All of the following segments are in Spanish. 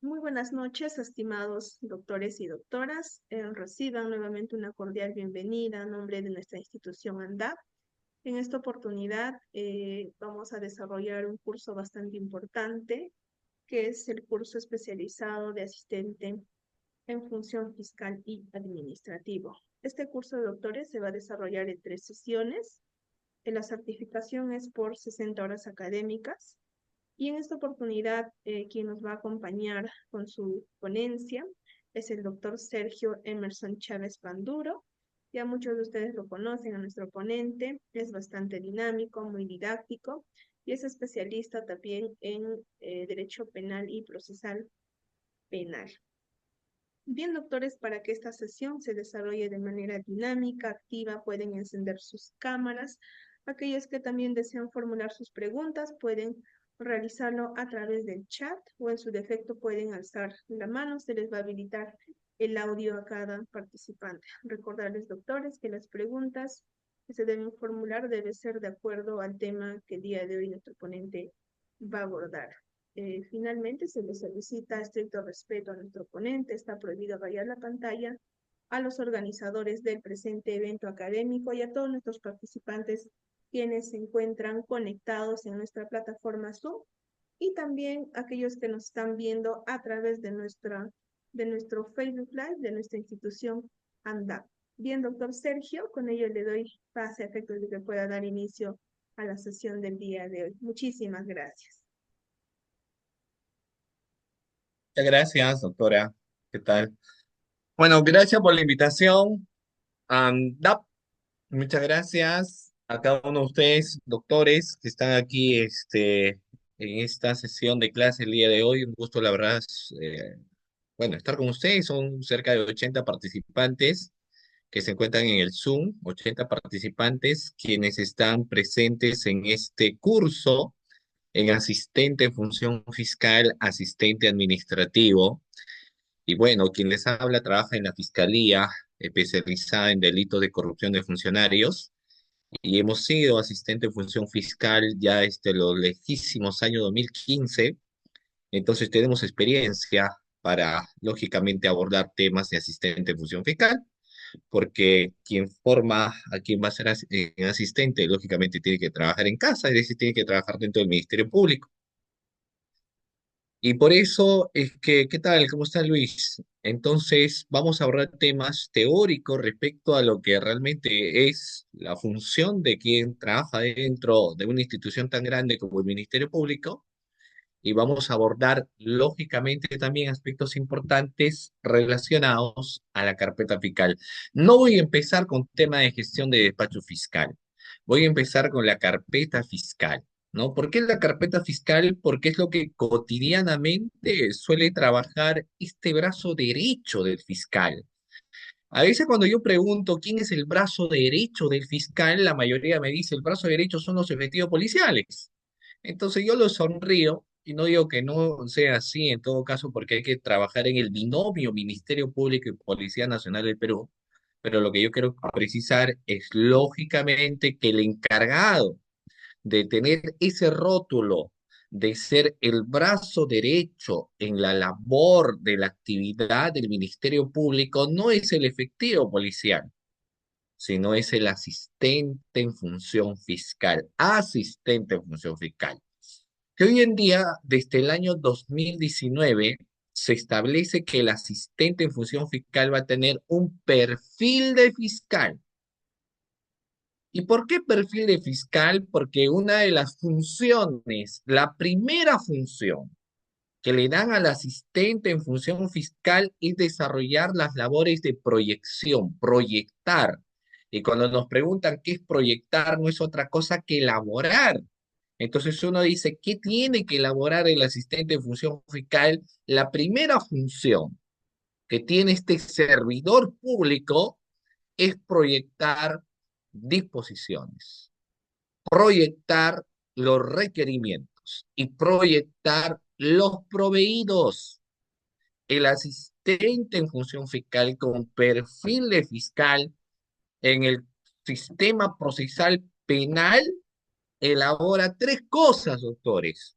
Muy buenas noches, estimados doctores y doctoras. Reciban nuevamente una cordial bienvenida a nombre de nuestra institución ANDAP. En esta oportunidad vamos a desarrollar un curso bastante importante, que es el curso especializado de asistente en función fiscal y administrativo. Este curso de doctores se va a desarrollar en 3 sesiones. La certificación es por 60 horas académicas. Y en esta oportunidad, quien nos va a acompañar con su ponencia es el doctor Sergio Emerson Chávez Panduro. Ya muchos de ustedes lo conocen a nuestro ponente, es bastante dinámico, muy didáctico y es especialista también en Derecho Penal y Procesal Penal. Bien, doctores, para que esta sesión se desarrolle de manera dinámica, activa, pueden encender sus cámaras. Aquellos que también desean formular sus preguntas pueden realizarlo a través del chat o en su defecto pueden alzar la mano. Se les va a habilitar el audio a cada participante. Recordarles, doctores, que las preguntas que se deben formular deben ser de acuerdo al tema que el día de hoy nuestro ponente va a abordar. Finalmente, se le solicita estricto respeto a nuestro ponente. Está prohibido rayar la pantalla, a los organizadores del presente evento académico y a todos nuestros participantes quienes se encuentran conectados en nuestra plataforma Zoom y también aquellos que nos están viendo a través de nuestro Facebook Live de nuestra institución ANDAP. Bien, doctor Sergio, con ello le doy pase a efectos de que pueda dar inicio a la sesión del día de hoy. Muchísimas gracias. Muchas gracias, doctora. ¿Qué tal? Bueno, gracias por la invitación. Muchas gracias a cada uno de ustedes, doctores, que están aquí en esta sesión de clase el día de hoy. Un gusto, la verdad, bueno, estar con ustedes. Son cerca de 80 participantes que se encuentran en el Zoom, 80 participantes quienes están presentes en este curso en asistente en función fiscal, asistente administrativo. Y bueno, quien les habla trabaja en la Fiscalía especializada en delitos de corrupción de funcionarios y hemos sido asistente en función fiscal ya desde los lejísimos años 2015. Entonces tenemos experiencia para, lógicamente, abordar temas de asistente en función fiscal, porque quien forma a quien va a ser asistente, lógicamente, tiene que trabajar en casa, es decir, tiene que trabajar dentro del Ministerio Público. Y por eso es que, ¿qué tal? ¿Cómo está Luis? Entonces, vamos a abordar temas teóricos respecto a lo que realmente es la función de quien trabaja dentro de una institución tan grande como el Ministerio Público. Y vamos a abordar, lógicamente, también aspectos importantes relacionados a la carpeta fiscal. No voy a empezar con tema de gestión de despacho fiscal. Voy a empezar con la carpeta fiscal, ¿no? ¿Por qué la carpeta fiscal? Porque es lo que cotidianamente suele trabajar este brazo derecho del fiscal. A veces cuando yo pregunto quién es el brazo derecho del fiscal, la mayoría me dice el brazo derecho son los efectivos policiales. Entonces yo lo sonrío y no digo que no sea así en todo caso porque hay que trabajar en el binomio Ministerio Público y Policía Nacional del Perú, pero lo que yo quiero precisar es lógicamente que el encargado de tener ese rótulo de ser el brazo derecho en la labor de la actividad del Ministerio Público no es el efectivo policial, sino es el asistente en función fiscal, asistente en función fiscal, que hoy en día, desde el año 2019, se establece que el asistente en función fiscal va a tener un perfil de fiscal. ¿Y por qué perfil de fiscal? Porque una de las funciones, la primera función que le dan al asistente en función fiscal es desarrollar las labores de proyección, proyectar. Y cuando nos preguntan qué es proyectar, no es otra cosa que elaborar. Entonces uno dice, ¿qué tiene que elaborar el asistente en función fiscal? La primera función que tiene este servidor público es proyectar disposiciones, proyectar los requerimientos y proyectar los proveídos. El asistente en función fiscal con perfil de fiscal en el sistema procesal penal elabora tres cosas, doctores.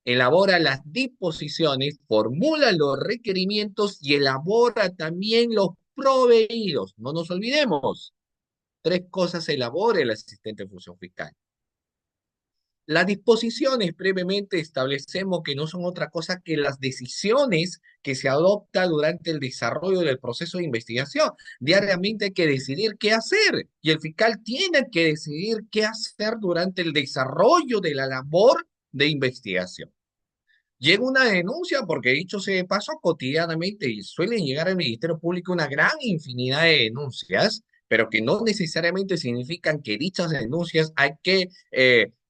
elabora las disposiciones, formula los requerimientos y elabora también los proveídos. No nos olvidemos, tres cosas elabora el asistente de función fiscal. Las disposiciones previamente establecemos que no son otra cosa que las decisiones que se adoptan durante el desarrollo del proceso de investigación. Diariamente hay que decidir qué hacer y el fiscal tiene que decidir qué hacer durante el desarrollo de la labor de investigación. Llega una denuncia, porque dicho sea de paso, cotidianamente suelen llegar al Ministerio Público una gran infinidad de denuncias, pero que no necesariamente significan que dichas denuncias hay que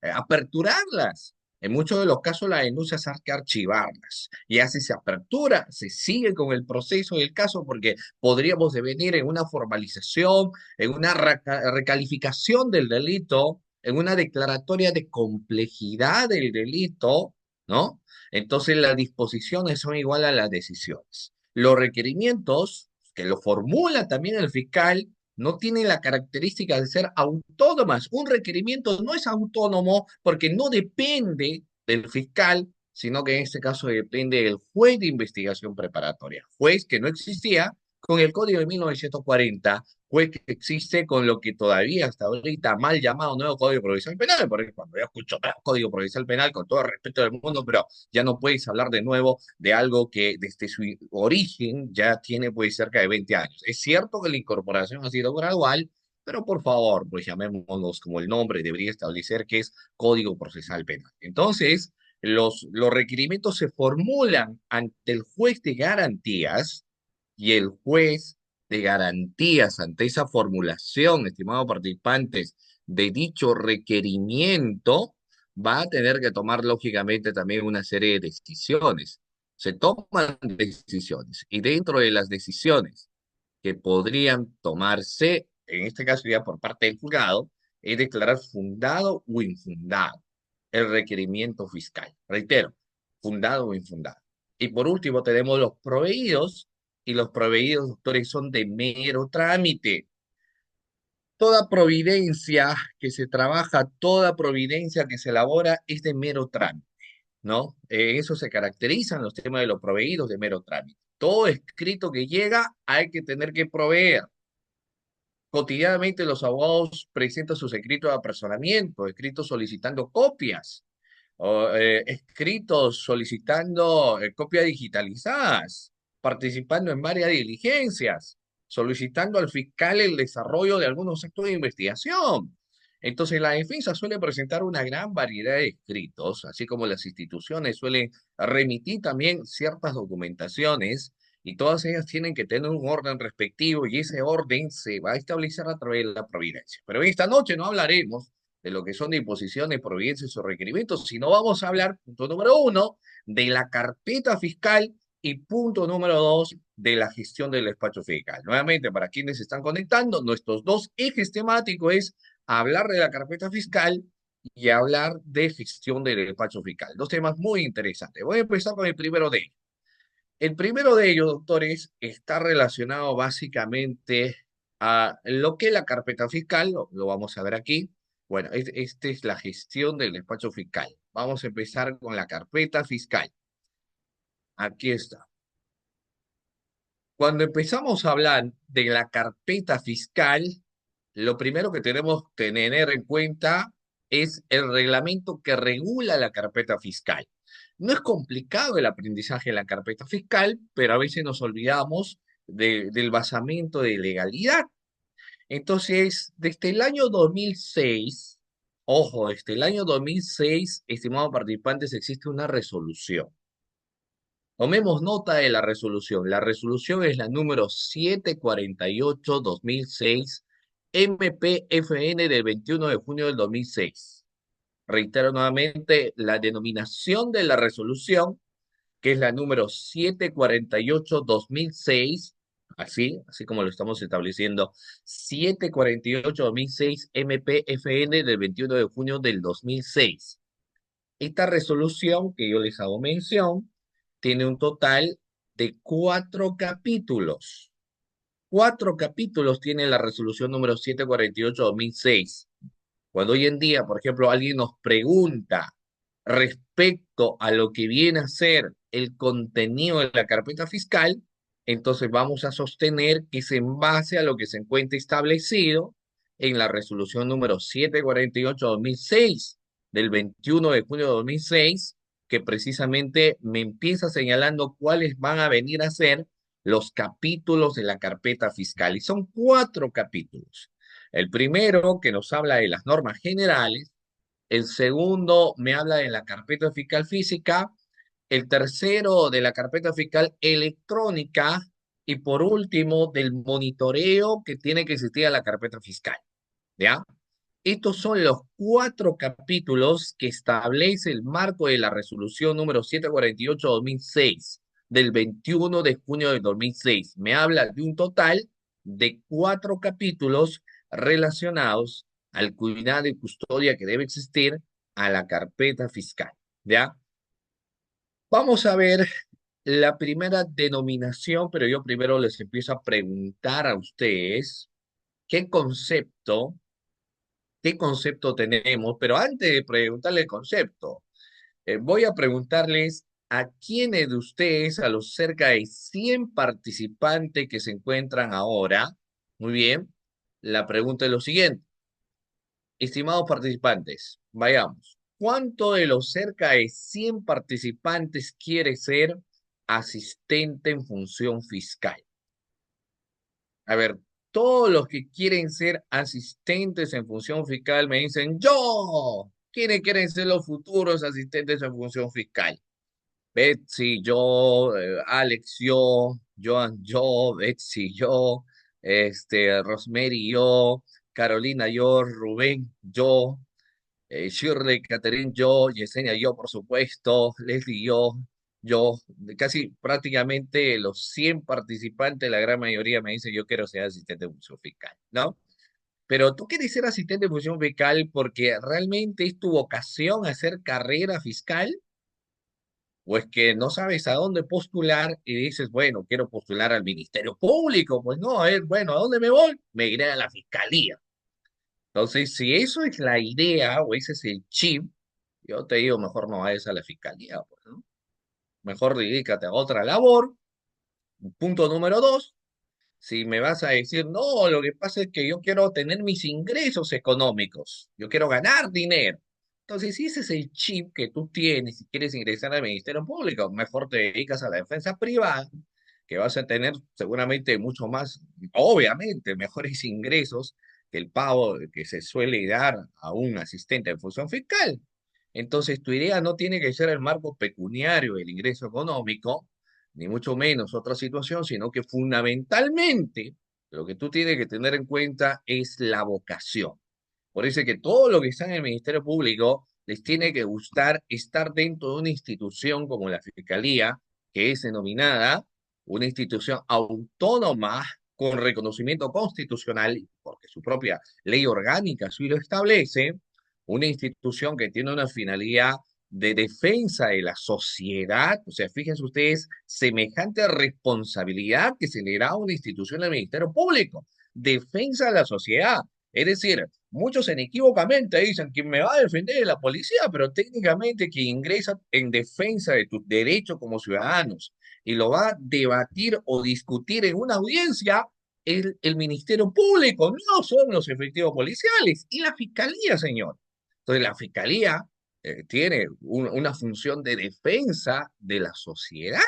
aperturarlas. En muchos de los casos las denuncias hay que archivarlas. Y así se apertura, se sigue con el proceso del caso porque podríamos devenir en una formalización, en una recalificación del delito, en una declaratoria de complejidad del delito, ¿no? Entonces las disposiciones son igual a las decisiones. Los requerimientos, que lo formula también el fiscal, no tienen la característica de ser autónomas. Un requerimiento no es autónomo porque no depende del fiscal, sino que en este caso depende del juez de investigación preparatoria, juez que no existía con el Código de 1940, juez que existe con lo que todavía hasta ahorita mal llamado nuevo Código Procesal Penal, porque cuando yo escucho Código Procesal Penal, con todo el respeto del mundo, pero ya no puedes hablar de nuevo de algo que desde su origen ya tiene pues cerca de 20 años. Es cierto que la incorporación ha sido gradual, pero por favor, pues llamémonos como el nombre debería establecer que es Código Procesal Penal. Entonces, los requerimientos se formulan ante el juez de garantías y el juez de garantías ante esa formulación, estimados participantes, de dicho requerimiento, va a tener que tomar lógicamente también una serie de decisiones. Se toman decisiones y dentro de las decisiones que podrían tomarse, en este caso ya por parte del juzgado, es declarar fundado o infundado el requerimiento fiscal. Reitero, fundado o infundado. Y por último tenemos los proveídos, y los proveídos, doctores, son de mero trámite. Toda providencia que se trabaja, toda providencia que se elabora es de mero trámite, ¿no? Eso se caracterizan los temas de los proveídos de mero trámite. Todo escrito que llega hay que tener que proveer. Cotidianamente los abogados presentan sus escritos de apersonamiento, escritos solicitando copias, o escritos solicitando copias digitalizadas, participando en varias diligencias, solicitando al fiscal el desarrollo de algunos actos de investigación. Entonces, la defensa suele presentar una gran variedad de escritos, así como las instituciones suelen remitir también ciertas documentaciones y todas ellas tienen que tener un orden respectivo y ese orden se va a establecer a través de la providencia. Pero esta noche no hablaremos de lo que son disposiciones, providencias o requerimientos, sino vamos a hablar, punto número uno, de la carpeta fiscal y punto número dos, de la gestión del despacho fiscal. Nuevamente, para quienes se están conectando, nuestros dos ejes temáticos es hablar de la carpeta fiscal y hablar de gestión del despacho fiscal. Dos temas muy interesantes. Voy a empezar con el primero de ellos. El primero de ellos, doctores, está relacionado básicamente a lo que es la carpeta fiscal, lo vamos a ver aquí. Bueno, esta es la gestión del despacho fiscal. Vamos a empezar con la carpeta fiscal. Aquí está. Cuando empezamos a hablar de la carpeta fiscal, lo primero que tenemos que tener en cuenta es el reglamento que regula la carpeta fiscal. No es complicado el aprendizaje de la carpeta fiscal, pero a veces nos olvidamos del basamento de legalidad. Entonces, desde el año 2006, ojo, desde el año 2006, estimados participantes, existe una resolución. Tomemos nota de la resolución. La resolución es la número 748-2006, MPFN del 21 de junio del 2006. Reitero nuevamente la denominación de la resolución, que es la número 748-2006, así como lo estamos estableciendo, 748-2006, MPFN del 21 de junio del 2006. Esta resolución que yo les hago mención tiene un total de 4 capítulos. 4 capítulos tiene la resolución número 748-2006. Cuando hoy en día, por ejemplo, alguien nos pregunta respecto a lo que viene a ser el contenido de la carpeta fiscal, entonces vamos a sostener que es en base a lo que se encuentra establecido en la resolución número 748/2006 del 21 de junio de 2006, que precisamente me empieza señalando cuáles van a venir a ser los capítulos de la carpeta fiscal. Y son cuatro capítulos. El primero, que nos habla de las normas generales. El segundo me habla de la carpeta fiscal física. El tercero de la carpeta fiscal electrónica. Y por último, del monitoreo que tiene que existir a la carpeta fiscal. ¿Ya? Estos son los cuatro capítulos que establece el marco de la resolución número 748/2006 del 21 de junio de 2006. Me habla de un total de cuatro capítulos relacionados al cuidado y custodia que debe existir a la carpeta fiscal. ¿Ya? Vamos a ver la primera denominación, pero yo primero les empiezo a preguntar a ustedes qué concepto tenemos, pero antes de preguntarle el concepto, voy a preguntarles a quiénes de ustedes, a los cerca de 100 participantes que se encuentran ahora, muy bien, la pregunta es lo siguiente, estimados participantes, vayamos, ¿cuánto de los cerca de 100 participantes quiere ser asistente en función fiscal? A ver, todos los que quieren ser asistentes en función fiscal me dicen, yo. ¿Quiénes quieren ser los futuros asistentes en función fiscal? Betsy, yo, Alex, yo, Joan, yo, Betsy, yo, Rosemary, yo, Carolina, yo, Rubén, yo, Shirley, Catherine, yo, Yesenia, yo, por supuesto, Leslie, yo, casi prácticamente los 100 participantes, la gran mayoría me dicen, yo quiero ser asistente de función fiscal, ¿no? Pero tú quieres ser asistente de función fiscal porque realmente es tu vocación hacer carrera fiscal, o es que no sabes a dónde postular y dices, bueno, quiero postular al Ministerio Público, pues no, a ver, bueno, ¿a dónde me voy? Me iré a la fiscalía. Entonces, si eso es la idea o ese es el chip, yo te digo, mejor no vayas a la fiscalía, pues, ¿no? Mejor dedícate a otra labor. Punto número dos, si me vas a decir, no, lo que pasa es que yo quiero tener mis ingresos económicos, yo quiero ganar dinero. Entonces, si ese es el chip que tú tienes, si quieres ingresar al Ministerio Público, mejor te dedicas a la defensa privada, que vas a tener seguramente mucho más, obviamente, mejores ingresos que el pago que se suele dar a un asistente de función fiscal. Entonces, tu idea no tiene que ser el marco pecuniario del ingreso económico, ni mucho menos otra situación, sino que fundamentalmente lo que tú tienes que tener en cuenta es la vocación. Por eso es que todo lo que está en el Ministerio Público les tiene que gustar estar dentro de una institución como la Fiscalía, que es denominada una institución autónoma con reconocimiento constitucional, porque su propia ley orgánica así lo establece, una institución que tiene una finalidad de defensa de la sociedad, o sea, fíjense ustedes, semejante responsabilidad que se le da a una institución del Ministerio Público, defensa de la sociedad. Es decir, muchos inequívocamente dicen, ¿quién me va a defender de la policía? Pero técnicamente quien ingresa en defensa de tus derechos como ciudadanos y lo va a debatir o discutir en una audiencia, el Ministerio Público, no son los efectivos policiales y la Fiscalía, señor. Entonces, la Fiscalía tiene una función de defensa de la sociedad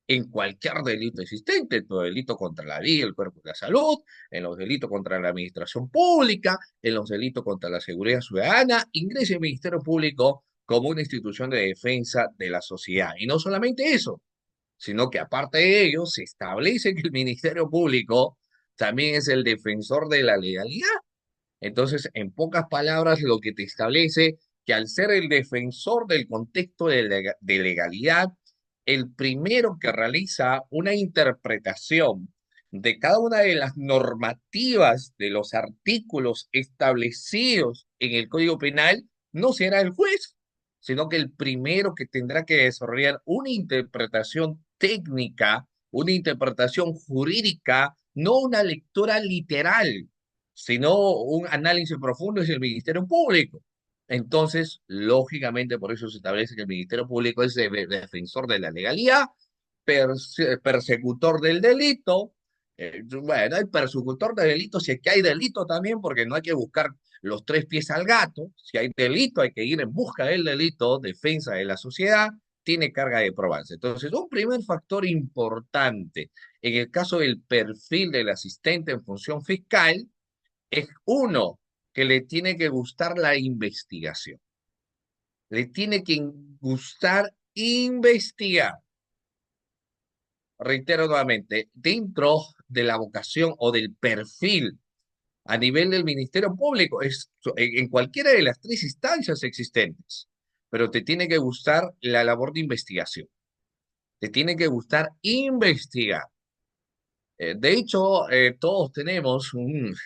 en cualquier delito existente, en todo delito contra la vida, el cuerpo de la salud, en los delitos contra la administración pública, en los delitos contra la seguridad ciudadana, ingresa el Ministerio Público como una institución de defensa de la sociedad. Y no solamente eso, sino que aparte de ello, se establece que el Ministerio Público también es el defensor de la legalidad. Entonces, en pocas palabras, lo que te establece que al ser el defensor del contexto de legalidad, el primero que realiza una interpretación de cada una de las normativas de los artículos establecidos en el Código Penal no será el juez, sino que el primero que tendrá que desarrollar una interpretación técnica, una interpretación jurídica, no una lectura literal, sino un análisis profundo es el Ministerio Público. Entonces, lógicamente, por eso se establece que el Ministerio Público es defensor de la legalidad, persecutor del delito. Bueno, hay persecutor de delito si es que hay delito también, porque no hay que buscar los tres pies al gato. Si hay delito, hay que ir en busca del delito, defensa de la sociedad, tiene carga de probarse. Entonces, un primer factor importante en el caso del perfil del asistente en función fiscal es uno, que le tiene que gustar la investigación. Le tiene que gustar investigar. Reitero nuevamente, dentro de la vocación o del perfil a nivel del Ministerio Público, es en cualquiera de las tres instancias existentes, pero te tiene que gustar la labor de investigación. Te tiene que gustar investigar. De hecho, todos tenemos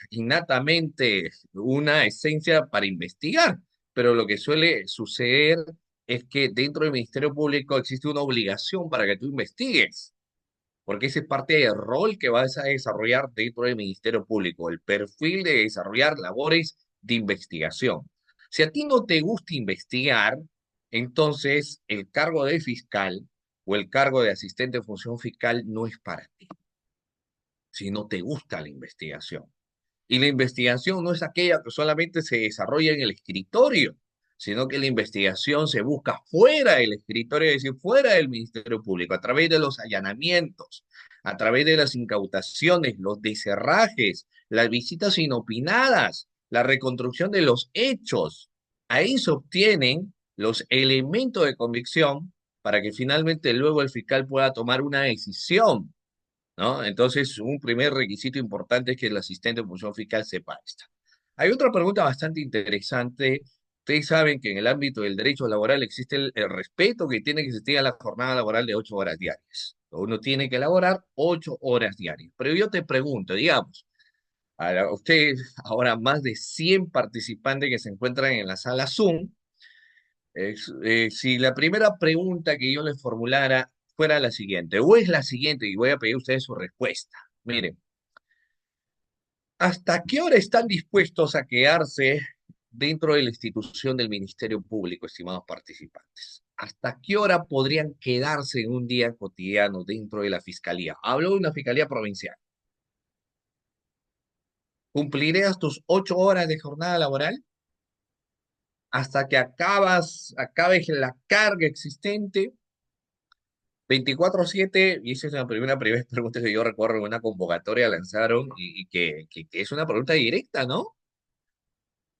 innatamente una esencia para investigar, pero lo que suele suceder es que dentro del Ministerio Público existe una obligación para que tú investigues, porque ese es parte del rol que vas a desarrollar dentro del Ministerio Público, el perfil de desarrollar labores de investigación. Si a ti no te gusta investigar, entonces el cargo de fiscal o el cargo de asistente de función fiscal no es para ti si no te gusta la investigación. Y la investigación no es aquella que solamente se desarrolla en el escritorio, sino que la investigación se busca fuera del escritorio, es decir, fuera del Ministerio Público, a través de los allanamientos, a través de las incautaciones, los descerrajes, las visitas inopinadas, la reconstrucción de los hechos. Ahí se obtienen los elementos de convicción para que finalmente luego el fiscal pueda tomar una decisión, ¿no? Entonces, un primer requisito importante es que el asistente de función fiscal sepa esta. Hay otra pregunta bastante interesante. Ustedes saben que en el ámbito del derecho laboral existe el respeto que tiene que existir a la jornada laboral de 8 horas diarias. Uno tiene que elaborar 8 horas diarias. Pero yo te pregunto, digamos, a ustedes, ahora más de 100 participantes que se encuentran en la sala Zoom, si la primera pregunta que yo les formulara fuera la siguiente, o es la siguiente, y voy a pedir a ustedes su respuesta. Miren, ¿hasta qué hora están dispuestos a quedarse dentro de la institución del Ministerio Público, estimados participantes? ¿Hasta qué hora podrían quedarse en un día cotidiano dentro de la fiscalía? Hablo de una fiscalía provincial. ¿Cumplirías tus 8 horas de jornada laboral hasta que acabes la carga existente? 24/7, y esa es la primera pregunta que yo recuerdo en una convocatoria lanzaron y que es una pregunta directa, ¿no?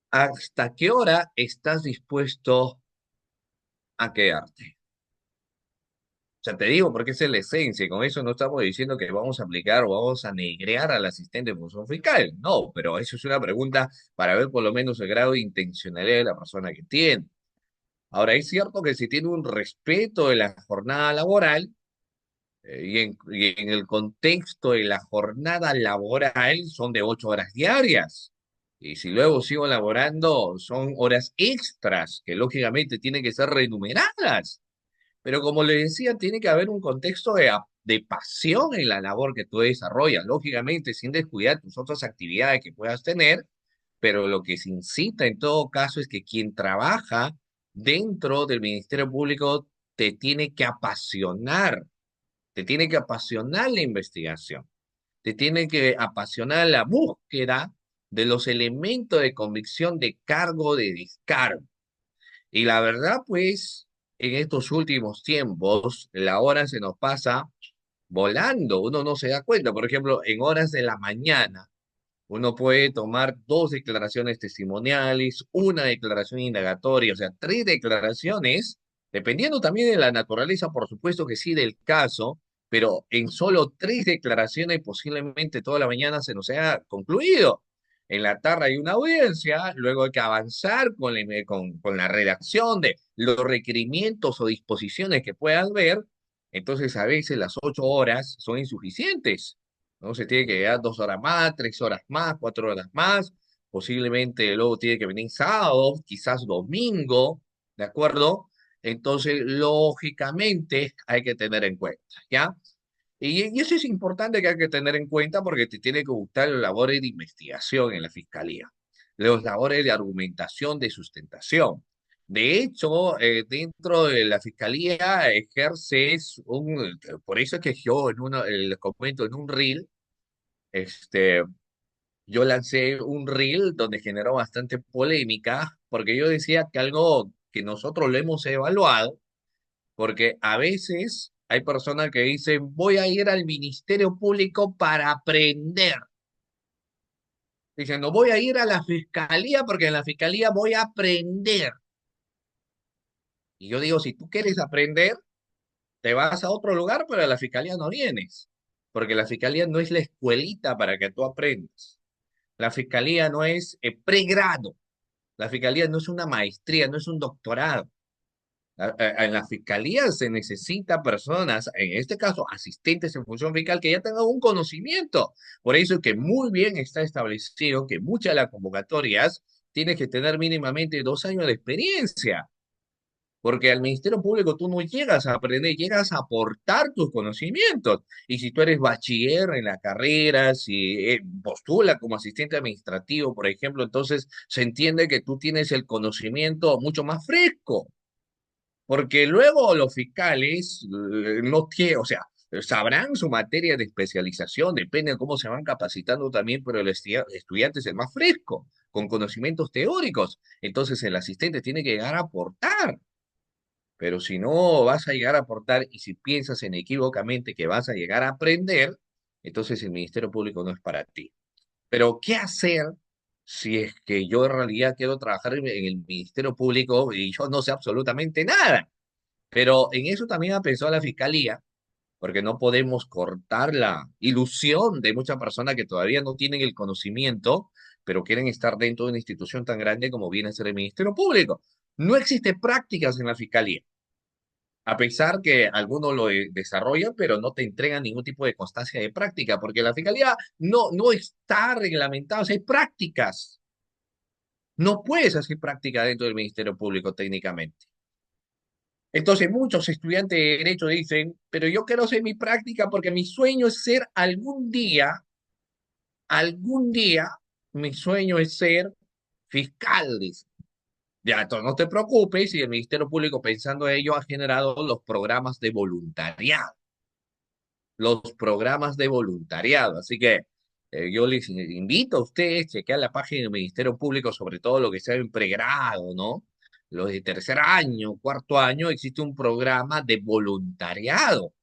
¿Hasta qué hora estás dispuesto a quedarte? O sea, te digo porque esa es la esencia, y con eso no estamos diciendo que vamos a aplicar o vamos a negrear al asistente de función fiscal, no, pero eso es una pregunta para ver por lo menos el grado de intencionalidad de la persona que tiene. Ahora, es cierto que si tiene un respeto de la jornada laboral, y en el contexto de la jornada laboral son de 8 horas diarias. Y si luego sigo laborando, son horas extras que lógicamente tienen que ser remuneradas. Pero como le decía, tiene que haber un contexto de pasión en la labor que tú desarrollas, lógicamente sin descuidar tus otras actividades que puedas tener, pero lo que se incita en todo caso es que quien trabaja dentro del Ministerio Público te tiene que apasionar, te tiene que apasionar la investigación, te tiene que apasionar la búsqueda de los elementos de convicción de cargo, de descargo. Y la verdad, pues, en estos últimos tiempos, la hora se nos pasa volando, uno no se da cuenta. Por ejemplo, en horas de la mañana, uno puede tomar dos declaraciones testimoniales, una declaración indagatoria, o sea, tres declaraciones, dependiendo también de la naturaleza, por supuesto que sí, del caso, pero en solo tres declaraciones posiblemente toda la mañana se nos haya concluido. En la tarde hay una audiencia, luego hay que avanzar con la redacción de los requerimientos o disposiciones que puedas ver, entonces a veces las 8 horas son insuficientes, ¿no? Se tiene que quedar 2 horas más, 3 horas más, 4 horas más, posiblemente luego tiene que venir sábado, quizás domingo, ¿de acuerdo? Entonces, lógicamente, hay que tener en cuenta, ¿ya? Y eso es importante que hay que tener en cuenta porque te tiene que gustar la labor de investigación en la fiscalía. los labores de argumentación, de sustentación. De hecho, dentro de la fiscalía ejerces por eso es que yo les comento en un reel, este, yo lancé un reel donde generó bastante polémica, porque yo decía que algo que nosotros lo hemos evaluado, porque a veces hay personas que dicen, voy a ir al Ministerio Público para aprender. Dicen, no voy a ir a la fiscalía porque en la fiscalía voy a aprender. Y yo digo, si tú quieres aprender, te vas a otro lugar, pero a la fiscalía no vienes, porque la fiscalía no es la escuelita para que tú aprendas. La fiscalía no es pregrado. La fiscalía no es una maestría, no es un doctorado. En la fiscalía se necesita personas, en este caso asistentes en función fiscal, que ya tengan un conocimiento. Por eso es que muy bien está establecido que muchas de las convocatorias tienes que tener mínimamente 2 años de experiencia. Porque al Ministerio Público tú no llegas a aprender, llegas a aportar tus conocimientos. Y si tú eres bachiller en la carrera, si postula como asistente administrativo, por ejemplo, entonces se entiende que tú tienes el conocimiento mucho más fresco. Porque luego los fiscales no tienen, o sea, sabrán su materia de especialización, depende de cómo se van capacitando también, pero el estudiante es el más fresco, con conocimientos teóricos. Entonces el asistente tiene que llegar a aportar. Pero si no vas a llegar a aportar y si piensas inequívocamente que vas a llegar a aprender, entonces el Ministerio Público no es para ti. Pero ¿qué hacer si es que yo en realidad quiero trabajar en el Ministerio Público y yo no sé absolutamente nada? Pero en eso también ha pensado la Fiscalía, porque no podemos cortar la ilusión de muchas personas que todavía no tienen el conocimiento, pero quieren estar dentro de una institución tan grande como viene a ser el Ministerio Público. No existe prácticas en la Fiscalía. A pesar que algunos lo desarrollan, pero no te entregan ningún tipo de constancia de práctica, porque la fiscalía no está reglamentada, o sea, hay prácticas. No puedes hacer práctica dentro del Ministerio Público técnicamente. Entonces muchos estudiantes de derecho dicen, pero yo quiero hacer mi práctica porque mi sueño es ser algún día, mi sueño es ser fiscal, dice. Ya, entonces no te preocupes si el Ministerio Público pensando en ello ha generado los programas de voluntariado. Los programas de voluntariado. Así que yo les invito a ustedes a chequear la página del Ministerio Público, sobre todo lo que sea en pregrado, ¿no? Los de tercer año, cuarto año, existe un programa de voluntariado,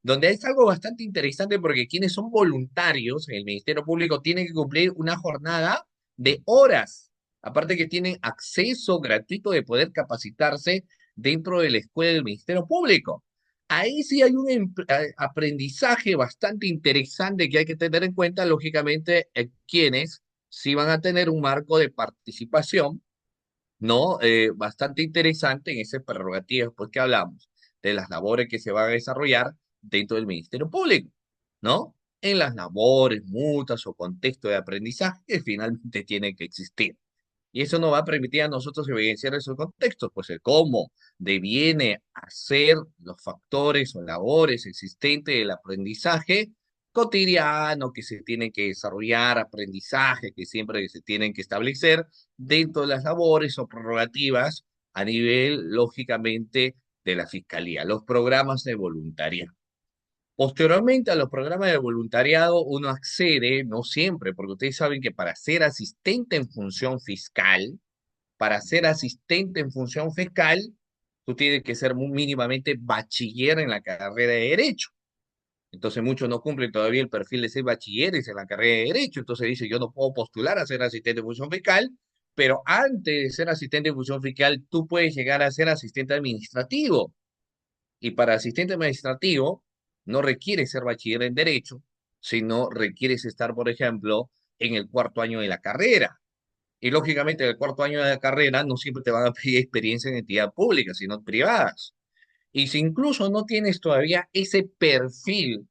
donde es algo bastante interesante porque quienes son voluntarios en el Ministerio Público tienen que cumplir una jornada de horas. Aparte que tienen acceso gratuito de poder capacitarse dentro de la escuela del Ministerio Público. Ahí sí hay un aprendizaje bastante interesante que hay que tener en cuenta, lógicamente, quienes sí van a tener un marco de participación, ¿no? Bastante interesante en ese prerrogativo, pues que hablamos de las labores que se van a desarrollar dentro del Ministerio Público, ¿no? En las labores, mutas o contexto de aprendizaje que finalmente tienen que existir. Y eso nos va a permitir a nosotros evidenciar esos contextos, pues el cómo deviene a ser los factores o labores existentes del aprendizaje cotidiano que se tienen que desarrollar, aprendizaje que siempre se tienen que establecer dentro de las labores o prerrogativas a nivel, lógicamente, de la Fiscalía, los programas de voluntariado. Posteriormente a los programas de voluntariado, uno accede, no siempre, porque ustedes saben que para ser asistente en función fiscal, tú tienes que ser mínimamente bachiller en la carrera de Derecho. Entonces muchos no cumplen todavía el perfil de ser bachilleres en la carrera de Derecho. Entonces dice, yo no puedo postular a ser asistente de función fiscal, pero antes de ser asistente de función fiscal, tú puedes llegar a ser asistente administrativo. Y para asistente administrativo no requiere ser bachiller en Derecho, sino requieres estar, por ejemplo, en el cuarto año de la carrera. Y lógicamente, en el cuarto año de la carrera no siempre te van a pedir experiencia en entidad pública, sino privadas. Y si incluso no tienes todavía ese perfil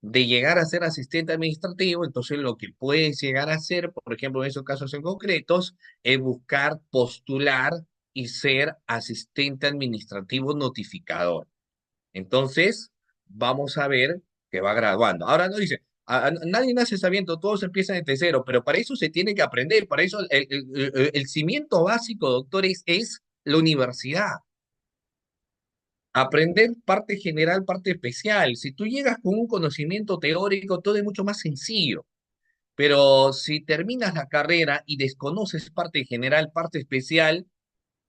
de llegar a ser asistente administrativo, entonces lo que puedes llegar a hacer, por ejemplo, en esos casos en concretos, es buscar postular y ser asistente administrativo notificador. Entonces, vamos a ver que va graduando. Ahora no dice, Nadie nace sabiendo, todos empiezan desde cero, pero para eso se tiene que aprender, para eso el cimiento básico, doctores, es la universidad. Aprender parte general, parte especial. Si tú llegas con un conocimiento teórico, todo es mucho más sencillo. Pero si terminas la carrera y desconoces parte general, parte especial,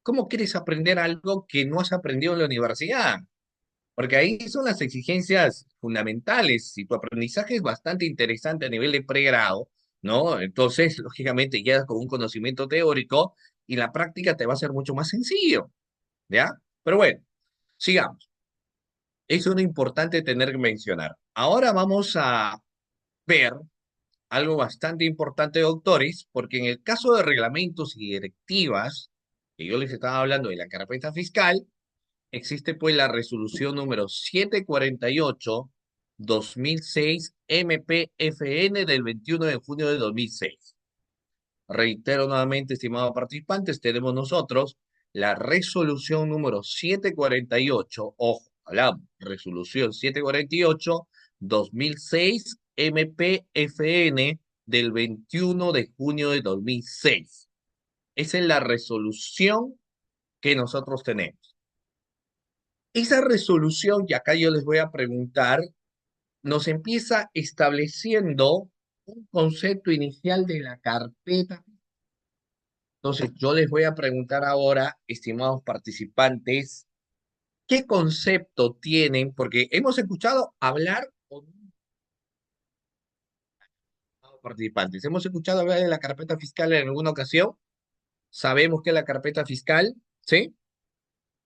¿cómo quieres aprender algo que no has aprendido en la universidad? Porque ahí son las exigencias fundamentales. Si tu aprendizaje es bastante interesante a nivel de pregrado, ¿no? Entonces, lógicamente, quedas con un conocimiento teórico y la práctica te va a ser mucho más sencillo, ¿ya? Pero bueno, sigamos. Eso es lo importante tener que mencionar. Ahora vamos a ver algo bastante importante, doctores, porque en el caso de reglamentos y directivas, que yo les estaba hablando de la carpeta fiscal, existe pues la resolución número 748/2006 MPFN del 21 de junio de 2006. Reitero nuevamente, estimados participantes, tenemos nosotros la resolución número 748, ojo, hablamos, resolución 748/2006 MPFN del 21 de junio de 2006. Esa es la resolución que nosotros tenemos. Esa resolución, y acá yo les voy a preguntar, nos empieza estableciendo un concepto inicial de la carpeta. Entonces, yo les voy a preguntar ahora, estimados participantes, ¿qué concepto tienen? Porque hemos escuchado hablar con participantes, hemos escuchado hablar de la carpeta fiscal en alguna ocasión, sabemos que es la carpeta fiscal, ¿sí?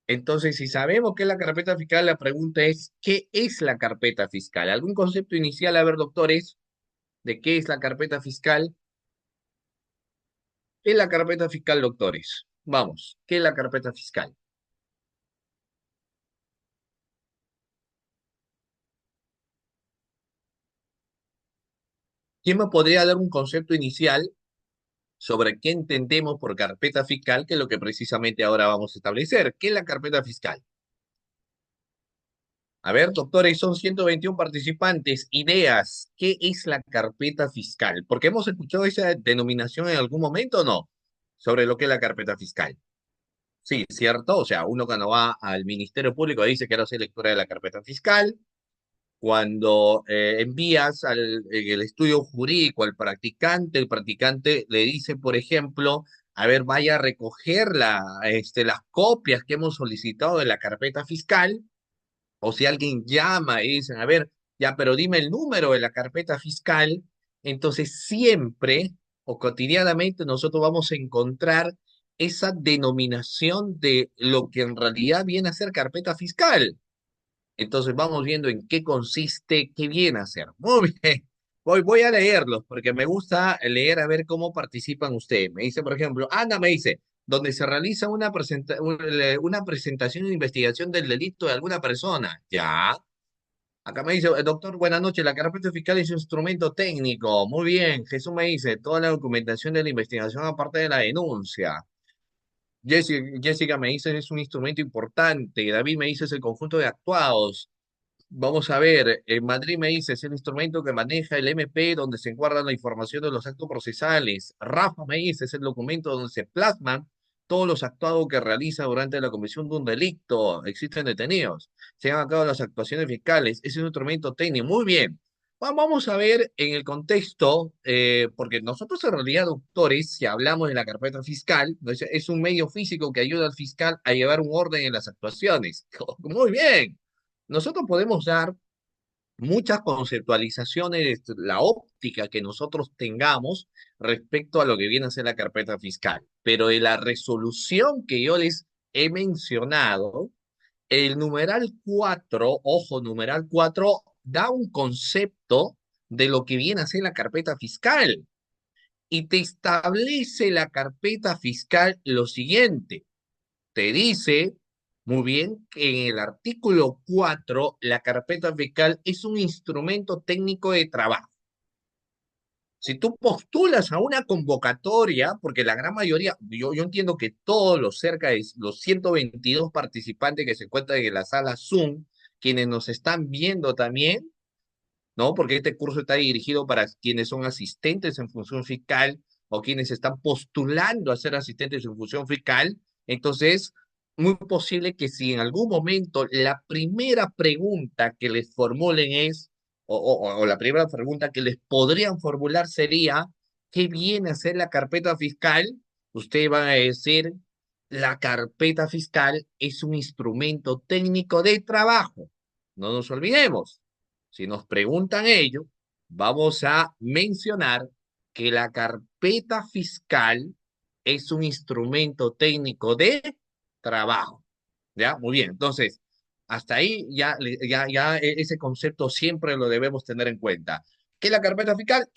Entonces, si sabemos qué es la carpeta fiscal, la pregunta es, ¿qué es la carpeta fiscal? ¿Algún concepto inicial, a ver, doctores, de qué es la carpeta fiscal? ¿Qué es la carpeta fiscal, doctores? Vamos, ¿qué es la carpeta fiscal? ¿Quién me podría dar un concepto inicial sobre qué entendemos por carpeta fiscal, que es lo que precisamente ahora vamos a establecer? ¿Qué es la carpeta fiscal? A ver, doctores, son 121 participantes. Ideas, ¿qué es la carpeta fiscal? Porque hemos escuchado esa denominación en algún momento, ¿o no? Sobre lo que es la carpeta fiscal. Sí, cierto. O sea, uno cuando va al Ministerio Público dice que no soy lectora de la carpeta fiscal. Cuando envías el estudio jurídico al practicante, el practicante le dice, por ejemplo, a ver, vaya a recoger las copias que hemos solicitado de la carpeta fiscal, o si alguien llama y dicen, a ver, ya, pero dime el número de la carpeta fiscal, entonces siempre o cotidianamente nosotros vamos a encontrar esa denominación de lo que en realidad viene a ser carpeta fiscal. Entonces vamos viendo en qué consiste, qué viene a ser. Muy bien. Voy a leerlos porque me gusta leer a ver cómo participan ustedes. Me dice, por ejemplo, Ana me dice, donde se realiza una presentación de investigación del delito de alguna persona. Ya. Acá me dice, doctor, buenas noches, la carpeta fiscal es un instrumento técnico. Muy bien. Jesús me dice, toda la documentación de la investigación aparte de la denuncia. Jessica me dice, es un instrumento importante. David me dice, es el conjunto de actuados. Vamos a ver, en Madrid me dice, es el instrumento que maneja el MP donde se guarda la información de los actos procesales. Rafa me dice, es el documento donde se plasman todos los actuados que realiza durante la comisión de un delito. Existen detenidos. Se han a cabo las actuaciones fiscales. Es un instrumento técnico. Muy bien. Vamos a ver en el contexto, porque nosotros en realidad, doctores, si hablamos de la carpeta fiscal, ¿no? Es un medio físico que ayuda al fiscal a llevar un orden en las actuaciones. Muy bien. Nosotros podemos dar muchas conceptualizaciones de la óptica que nosotros tengamos respecto a lo que viene a ser la carpeta fiscal, pero de la resolución que yo les he mencionado, el numeral 4, ojo, numeral 4 da un concepto de lo que viene a ser la carpeta fiscal y te establece la carpeta fiscal lo siguiente. Te dice muy bien que en el artículo 4 la carpeta fiscal es un instrumento técnico de trabajo. Si tú postulas a una convocatoria, porque la gran mayoría, yo entiendo que todos los cerca de los 122 participantes que se encuentran en la sala Zoom, quienes nos están viendo también, ¿no? Porque este curso está dirigido para quienes son asistentes en función fiscal o quienes están postulando a ser asistentes en función fiscal. Entonces, muy posible que si en algún momento la primera pregunta que les formulen es, o la primera pregunta que les podrían formular sería, ¿qué viene a ser la carpeta fiscal? Ustedes van a decir, la carpeta fiscal es un instrumento técnico de trabajo. No nos olvidemos. Si nos preguntan ello, vamos a mencionar que la carpeta fiscal es un instrumento técnico de trabajo. ¿Ya? Muy bien. Entonces, hasta ahí ese concepto siempre lo debemos tener en cuenta. Que la carpeta fiscal,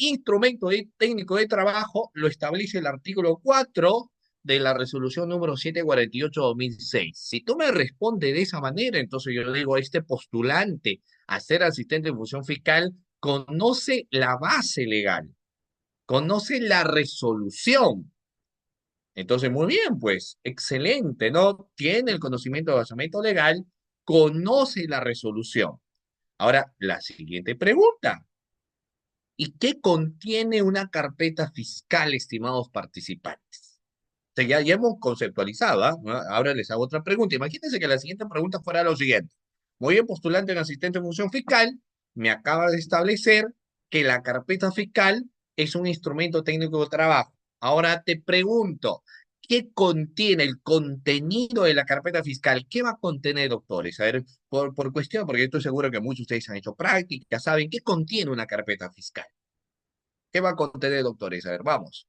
técnico de trabajo, lo establece el artículo 4 de la resolución número 748/2006. Si tú me respondes de esa manera, entonces yo digo, este postulante a ser asistente de función fiscal conoce la base legal, conoce la resolución. Entonces, muy bien, pues, excelente, ¿no? Tiene el conocimiento de basamento legal, conoce la resolución. Ahora, la siguiente pregunta. ¿Y qué contiene una carpeta fiscal, estimados participantes? O sea, ya hemos conceptualizado, ¿ah? Ahora les hago otra pregunta. Imagínense que la siguiente pregunta fuera lo siguiente. Muy bien, postulante en asistente de función fiscal, me acaba de establecer que la carpeta fiscal es un instrumento técnico de trabajo. Ahora te pregunto, ¿qué contiene el contenido de la carpeta fiscal? ¿Qué va a contener, doctores? A ver, por cuestión, porque yo estoy seguro que muchos de ustedes han hecho práctica, saben qué contiene una carpeta fiscal. ¿Qué va a contener, doctores? A ver, vamos.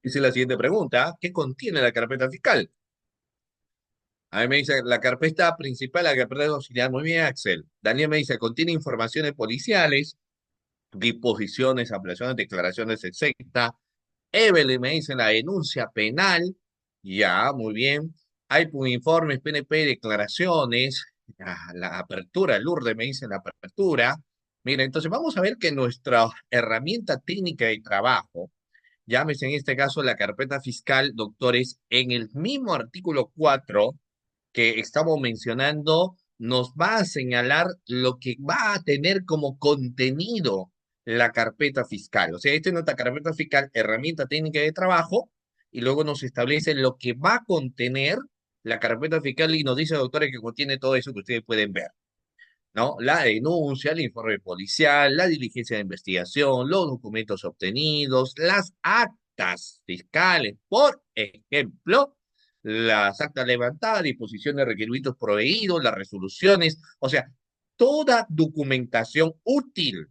Dice la siguiente pregunta, ¿qué contiene la carpeta fiscal? A mí me dice, la carpeta principal, la carpeta de auxiliar, muy bien, Axel. Daniel me dice, contiene informaciones policiales, disposiciones, ampliaciones, declaraciones, etcétera. Evelyn me dice, la denuncia penal, ya, muy bien. Hay informes, PNP, declaraciones, la apertura, Lourdes me dice la apertura. Mira, entonces vamos a ver que nuestra herramienta técnica de trabajo, llámese en este caso la carpeta fiscal, doctores, en el mismo artículo 4 que estamos mencionando, nos va a señalar lo que va a tener como contenido la carpeta fiscal. O sea, esta es nuestra carpeta fiscal, herramienta técnica de trabajo, y luego nos establece lo que va a contener la carpeta fiscal y nos dice, doctores, que contiene todo eso que ustedes pueden ver. ¿No? La denuncia, el informe policial, la diligencia de investigación, los documentos obtenidos, las actas fiscales, por ejemplo, las actas levantadas, disposiciones de requerimientos proveídos, las resoluciones, o sea, toda documentación útil,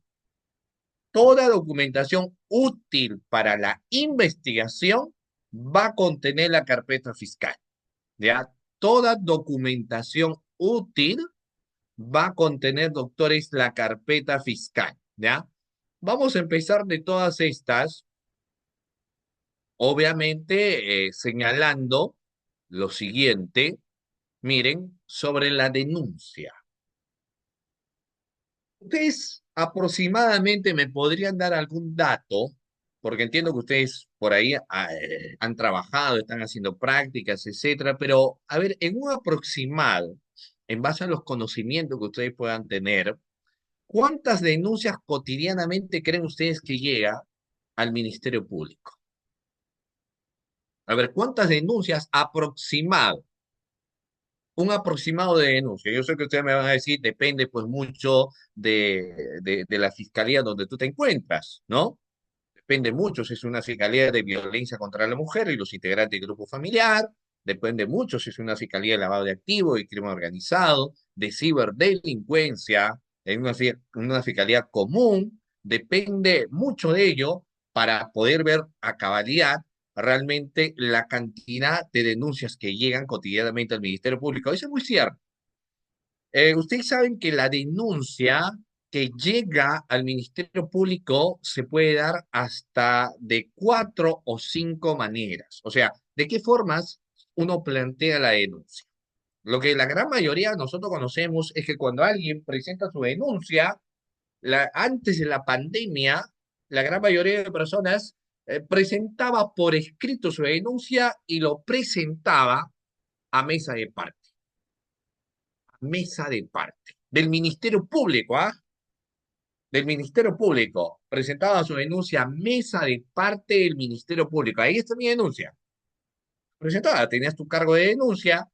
toda documentación útil para la investigación va a contener la carpeta fiscal, ¿ya? Toda documentación útil va a contener, doctores, la carpeta fiscal, ¿ya? Vamos a empezar de todas estas, obviamente, señalando lo siguiente, miren, sobre la denuncia. Ustedes aproximadamente me podrían dar algún dato, porque entiendo que ustedes por ahí han trabajado, están haciendo prácticas, etcétera, pero a ver, en un aproximado, en base a los conocimientos que ustedes puedan tener, ¿cuántas denuncias cotidianamente creen ustedes que llega al Ministerio Público? A ver, ¿cuántas denuncias aproximado? Un aproximado de denuncia. Yo sé que ustedes me van a decir, depende pues mucho de la fiscalía donde tú te encuentras, ¿no? Depende mucho si es una fiscalía de violencia contra la mujer y los integrantes del grupo familiar. Depende mucho si es una fiscalía de lavado de activos y crimen organizado, de ciberdelincuencia, en una fiscalía común. Depende mucho de ello para poder ver a cabalidad realmente la cantidad de denuncias que llegan cotidianamente al Ministerio Público. Eso es muy cierto. Ustedes saben que la denuncia que llega al Ministerio Público se puede dar hasta de 4 o 5 maneras. O sea, ¿de qué formas uno plantea la denuncia? Lo que la gran mayoría de nosotros conocemos es que cuando alguien presenta su denuncia, antes de la pandemia, la gran mayoría de personas presentaba por escrito su denuncia y lo presentaba a mesa de parte, a mesa de parte. del Ministerio Público, ¿ah? Del Ministerio Público. Presentaba su denuncia mesa de parte del Ministerio Público. Ahí está mi denuncia. Presentada, tenías tu cargo de denuncia,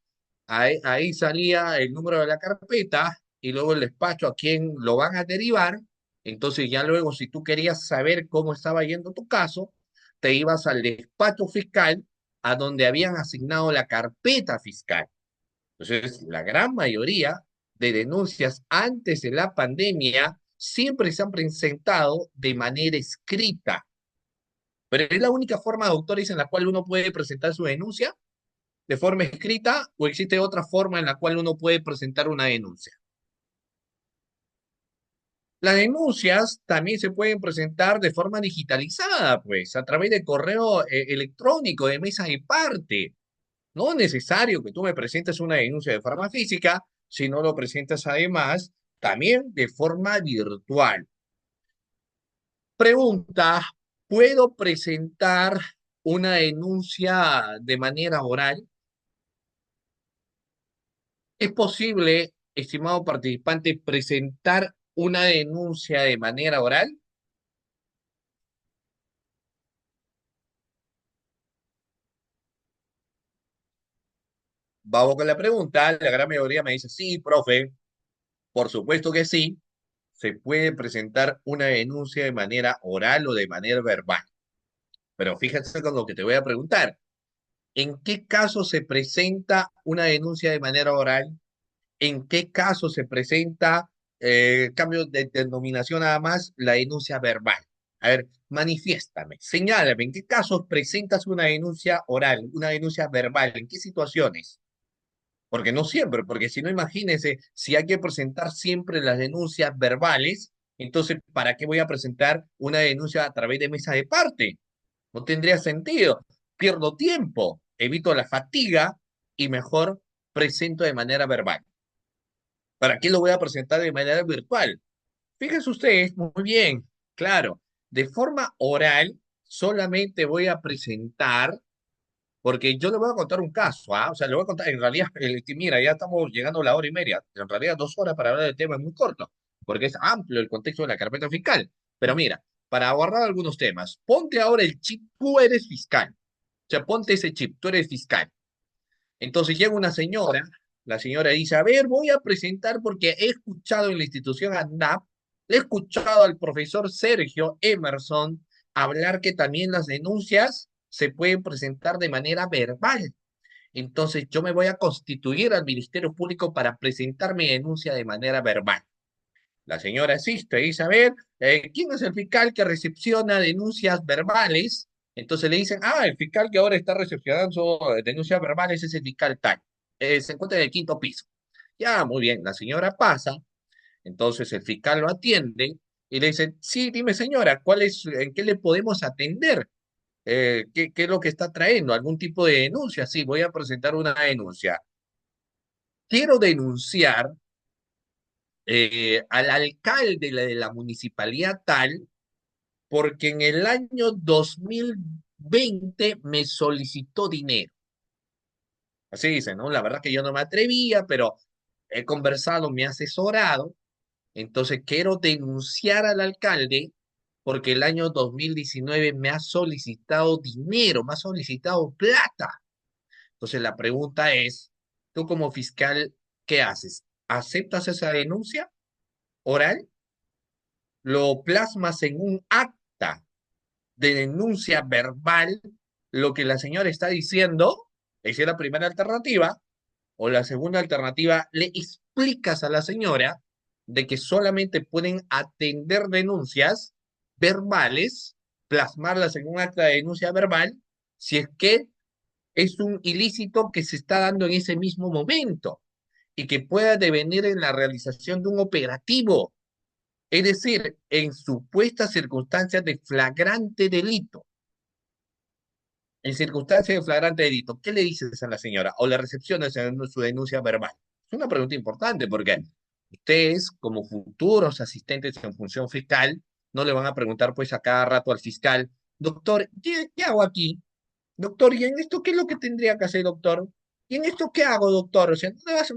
ahí salía el número de la carpeta y luego el despacho a quién lo van a derivar. Entonces ya luego, si tú querías saber cómo estaba yendo tu caso, te ibas al despacho fiscal a donde habían asignado la carpeta fiscal. Entonces, la gran mayoría de denuncias antes de la pandemia siempre se han presentado de manera escrita. Pero es la única forma, doctores, en la cual uno puede presentar su denuncia de forma escrita o existe otra forma en la cual uno puede presentar una denuncia. Las denuncias también se pueden presentar de forma digitalizada, pues, a través de correo electrónico de mesa de parte. No es necesario que tú me presentes una denuncia de forma física, si no lo presentas además también de forma virtual. Pregunta, ¿puedo presentar una denuncia de manera oral? ¿Es posible, estimado participante, presentar una denuncia de manera oral? Vamos con la pregunta. La gran mayoría me dice, sí, profe, por supuesto que sí. Se puede presentar una denuncia de manera oral o de manera verbal. Pero fíjense con lo que te voy a preguntar. ¿En qué caso se presenta una denuncia de manera oral? ¿En qué caso se presenta, cambio de denominación nada más, la denuncia verbal? A ver, manifiéstame, señálame, ¿en qué casos presentas una denuncia oral, una denuncia verbal? ¿En qué situaciones? Porque no siempre, porque si no, imagínense, si hay que presentar siempre las denuncias verbales, entonces, ¿para qué voy a presentar una denuncia a través de mesa de parte? No tendría sentido. Pierdo tiempo, evito la fatiga y mejor presento de manera verbal. ¿Para qué lo voy a presentar de manera virtual? Fíjense ustedes, muy bien, claro, de forma oral solamente voy a presentar, porque yo le voy a contar un caso, ¿ah? O sea, le voy a contar, en realidad, que mira, ya estamos llegando a la hora y media, en realidad 2 horas para hablar del tema es muy corto, porque es amplio el contexto de la carpeta fiscal. Pero mira, para abordar algunos temas, ponte ahora el chip, tú eres fiscal, o sea, ponte ese chip, tú eres fiscal. Entonces llega una señora, la señora dice, a ver, voy a presentar porque he escuchado en la institución ANDAP, le he escuchado al profesor Sergio Emerson hablar que también las denuncias se pueden presentar de manera verbal. Entonces yo me voy a constituir al Ministerio Público para presentar mi denuncia de manera verbal. La señora asiste y dice, a ver, ¿quién es el fiscal que recepciona denuncias verbales? Entonces le dicen, ah, el fiscal que ahora está recepcionando denuncias verbales es el fiscal tal. Se encuentra en el quinto piso. Ya, muy bien, la señora pasa, entonces el fiscal lo atiende y le dice, sí, dime señora, ¿en qué le podemos atender? ¿Qué es lo que está trayendo? ¿Algún tipo de denuncia? Sí, voy a presentar una denuncia. Quiero denunciar al alcalde de la municipalidad tal porque en el año 2020 me solicitó dinero. Así dice, ¿no? La verdad que yo no me atrevía, pero he conversado, me he asesorado, entonces quiero denunciar al alcalde porque el año 2019 me ha solicitado dinero, me ha solicitado plata. Entonces la pregunta es, tú como fiscal, ¿qué haces? ¿Aceptas esa denuncia oral? ¿Lo plasmas en un acta de denuncia verbal lo que la señora está diciendo? Esa es la primera alternativa. O la segunda alternativa, le explicas a la señora de que solamente pueden atender denuncias verbales, plasmarlas en un acta de denuncia verbal, si es que es un ilícito que se está dando en ese mismo momento y que pueda devenir en la realización de un operativo, es decir, en supuestas circunstancias de flagrante delito. En circunstancias de flagrante delito, ¿qué le dices a la señora? ¿O le recepcionas en su denuncia verbal? Es una pregunta importante porque ustedes, como futuros asistentes en función fiscal, no le van a preguntar pues a cada rato al fiscal, doctor, ¿qué hago aquí? Doctor, ¿y en esto qué es lo que tendría que hacer, doctor? ¿Y en esto qué hago, doctor? O sea, no le vas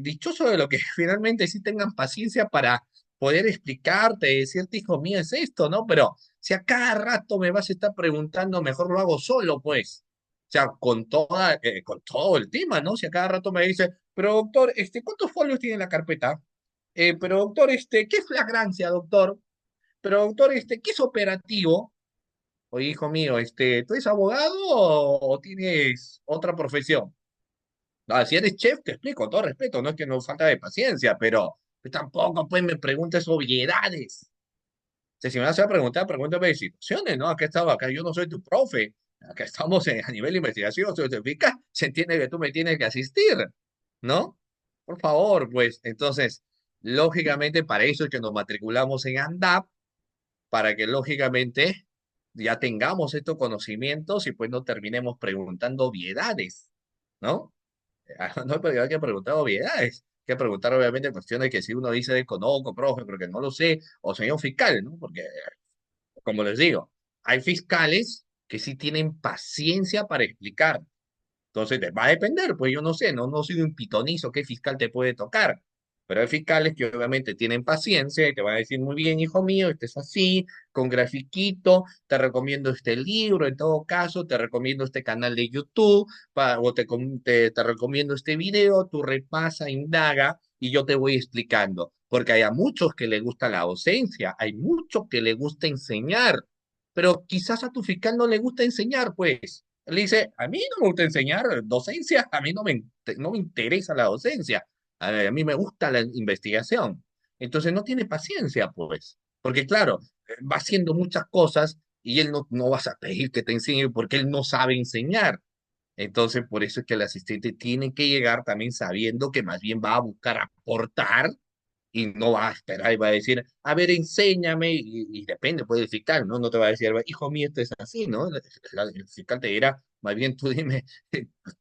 dichoso de lo que finalmente sí tengan paciencia para poder explicarte, decirte, hijo mío, es esto, ¿no? Pero si a cada rato me vas a estar preguntando, mejor lo hago solo, pues. O sea, con todo el tema, ¿no? Si a cada rato me dice, pero doctor, ¿cuántos folios tiene la carpeta? Pero doctor, ¿qué es flagrancia, doctor? Pero doctor, ¿qué es operativo? Oye, hijo mío, ¿tú eres abogado o tienes otra profesión? No, si eres chef, te explico, con todo respeto, no es que no falta de paciencia, pero tampoco pues me preguntes obviedades. O sea, si me vas a preguntar, pregúntame de situaciones, ¿no? Acá estaba, acá yo no soy tu profe, acá estamos a nivel de investigación, certifica, se entiende que tú me tienes que asistir, ¿no? Por favor, pues, entonces, lógicamente para eso es que nos matriculamos en ANDAP, para que lógicamente ya tengamos estos conocimientos y pues no terminemos preguntando obviedades, ¿no? No, pero hay que preguntar obviedades. Hay que preguntar, obviamente, cuestiones que si uno dice desconozco, profe, porque no lo sé, o señor fiscal, ¿no? Porque, como les digo, hay fiscales que sí tienen paciencia para explicar. Entonces, va a depender, pues yo no sé, no soy un pitonizo, qué fiscal te puede tocar. Pero hay fiscales que obviamente tienen paciencia y te van a decir, muy bien, hijo mío, este es así, con grafiquito, te recomiendo este libro, en todo caso, te recomiendo este canal de YouTube, o te recomiendo este video, tú repasa, indaga y yo te voy explicando. Porque hay a muchos que les gusta la docencia, hay muchos que les gusta enseñar, pero quizás a tu fiscal no le gusta enseñar, pues. Él dice, a mí no me gusta enseñar docencia, a mí no me interesa la docencia, a mí me gusta la investigación. Entonces no tiene paciencia, pues, porque claro, va haciendo muchas cosas y él no vas a pedir que te enseñe porque él no sabe enseñar. Entonces, por eso es que el asistente tiene que llegar también sabiendo que más bien va a buscar aportar y no va a esperar y va a decir, a ver, enséñame, y depende, puede el fiscal, ¿no? No te va a decir, hijo mío, esto es así, ¿no? El fiscal te dirá, más bien tú dime,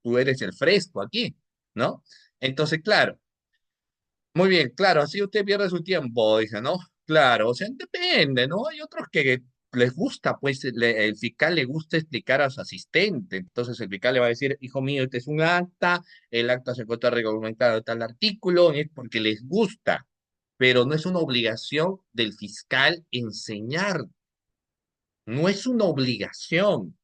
tú eres el fresco aquí, ¿no? Entonces, claro, muy bien, claro, así usted pierde su tiempo, dice, ¿no? Claro, o sea, depende, ¿no? Hay otros que les gusta, pues, el fiscal le gusta explicar a su asistente, entonces el fiscal le va a decir, hijo mío, este es un acta, el acta se encuentra reglamentado en tal artículo, es porque les gusta, pero no es una obligación del fiscal enseñar, no es una obligación.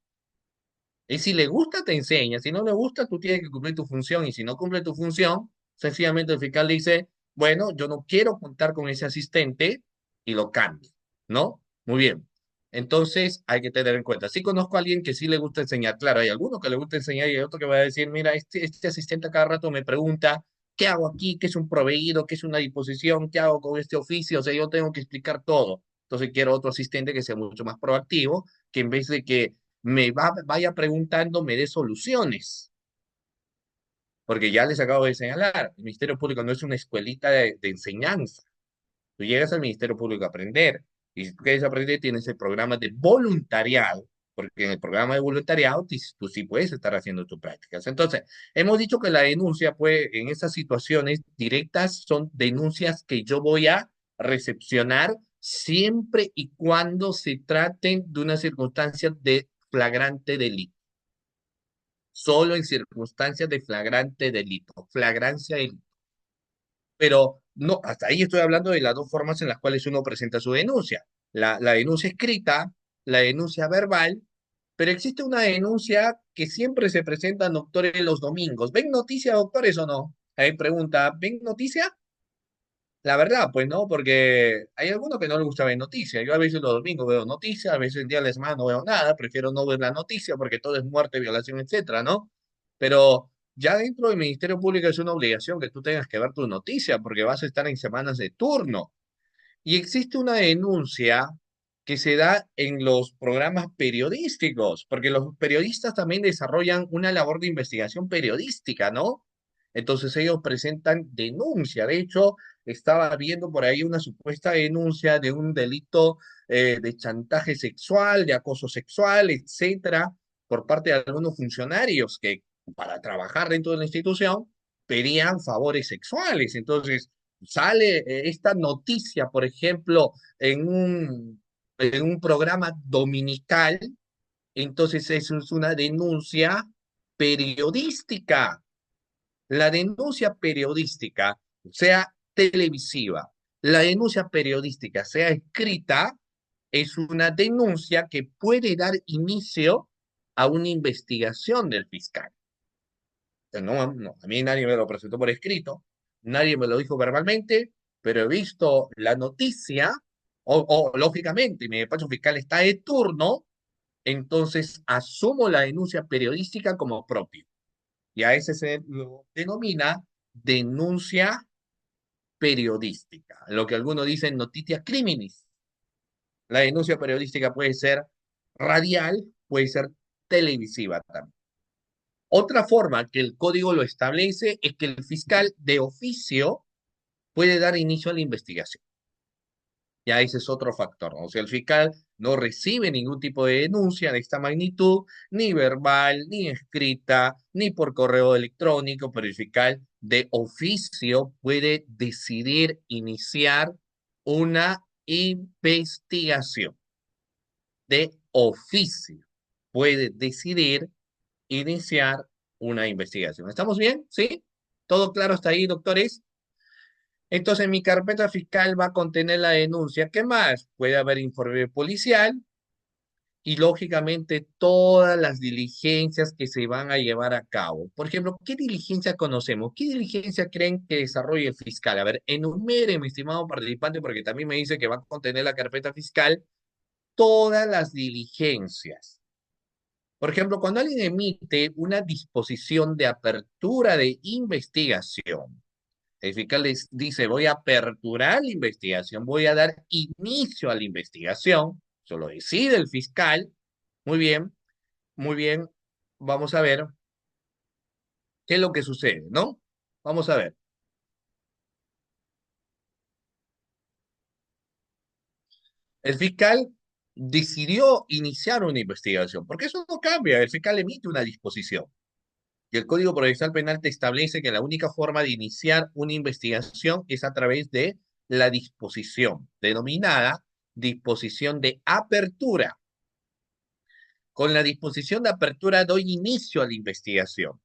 Y si le gusta, te enseña, si no le gusta, tú tienes que cumplir tu función, y si no cumple tu función, sencillamente el fiscal dice, bueno, yo no quiero contar con ese asistente y lo cambia, ¿no? Muy bien. Entonces hay que tener en cuenta. Sí conozco a alguien que sí le gusta enseñar, claro, hay alguno que le gusta enseñar y hay otro que va a decir, mira, este asistente a cada rato me pregunta, ¿qué hago aquí? ¿Qué es un proveído? ¿Qué es una disposición? ¿Qué hago con este oficio? O sea, yo tengo que explicar todo. Entonces quiero otro asistente que sea mucho más proactivo, que en vez de que vaya preguntando, me dé soluciones. Porque ya les acabo de señalar, el Ministerio Público no es una escuelita de enseñanza. Tú llegas al Ministerio Público a aprender. Y si tú quieres aprender, tienes el programa de voluntariado. Porque en el programa de voluntariado tú sí puedes estar haciendo tus prácticas. Entonces, hemos dicho que la denuncia, pues, en esas situaciones directas son denuncias que yo voy a recepcionar siempre y cuando se traten de una circunstancia de flagrante delito. Solo en circunstancias de flagrante delito, flagrancia delito. Pero no, hasta ahí estoy hablando de las dos formas en las cuales uno presenta su denuncia. La denuncia escrita, la denuncia verbal, pero existe una denuncia que siempre se presenta, doctores, los domingos. ¿Ven noticia, doctores, o no? Ahí pregunta, ¿ven noticia? La verdad, pues no, porque hay algunos que no les gusta ver noticias. Yo a veces los domingos veo noticias, a veces el día de la semana no veo nada, prefiero no ver la noticia porque todo es muerte, violación, etcétera, ¿no? Pero ya dentro del Ministerio Público es una obligación que tú tengas que ver tu noticia porque vas a estar en semanas de turno. Y existe una denuncia que se da en los programas periodísticos, porque los periodistas también desarrollan una labor de investigación periodística, ¿no? Entonces ellos presentan denuncia. De hecho, estaba viendo por ahí una supuesta denuncia de un delito de chantaje sexual, de acoso sexual, etcétera, por parte de algunos funcionarios que para trabajar dentro de la institución pedían favores sexuales. Entonces, sale esta noticia, por ejemplo, en un programa dominical, entonces eso es una denuncia periodística. La denuncia periodística, sea televisiva, la denuncia periodística, sea escrita, es una denuncia que puede dar inicio a una investigación del fiscal. No, no, a mí nadie me lo presentó por escrito, nadie me lo dijo verbalmente, pero he visto la noticia, o lógicamente mi despacho fiscal está de turno, entonces asumo la denuncia periodística como propia. Y a ese se lo denomina denuncia periodística, lo que algunos dicen noticia criminis. La denuncia periodística puede ser radial, puede ser televisiva también. Otra forma que el código lo establece es que el fiscal de oficio puede dar inicio a la investigación. Ya ese es otro factor, ¿no? O sea, el fiscal no recibe ningún tipo de denuncia de esta magnitud, ni verbal, ni escrita, ni por correo electrónico, pero el fiscal de oficio puede decidir iniciar una investigación. De oficio puede decidir iniciar una investigación. ¿Estamos bien? ¿Sí? ¿Todo claro hasta ahí, doctores? Entonces, mi carpeta fiscal va a contener la denuncia. ¿Qué más? Puede haber informe policial y, lógicamente, todas las diligencias que se van a llevar a cabo. Por ejemplo, ¿qué diligencia conocemos? ¿Qué diligencia creen que desarrolle el fiscal? A ver, enumere, mi estimado participante, porque también me dice que va a contener la carpeta fiscal todas las diligencias. Por ejemplo, cuando alguien emite una disposición de apertura de investigación, el fiscal les dice, voy a aperturar la investigación, voy a dar inicio a la investigación, eso lo decide el fiscal, muy bien, vamos a ver qué es lo que sucede, ¿no? Vamos a ver. El fiscal decidió iniciar una investigación, porque eso no cambia, el fiscal emite una disposición. Y el Código Procesal Penal te establece que la única forma de iniciar una investigación es a través de la disposición, denominada disposición de apertura. Con la disposición de apertura doy inicio a la investigación.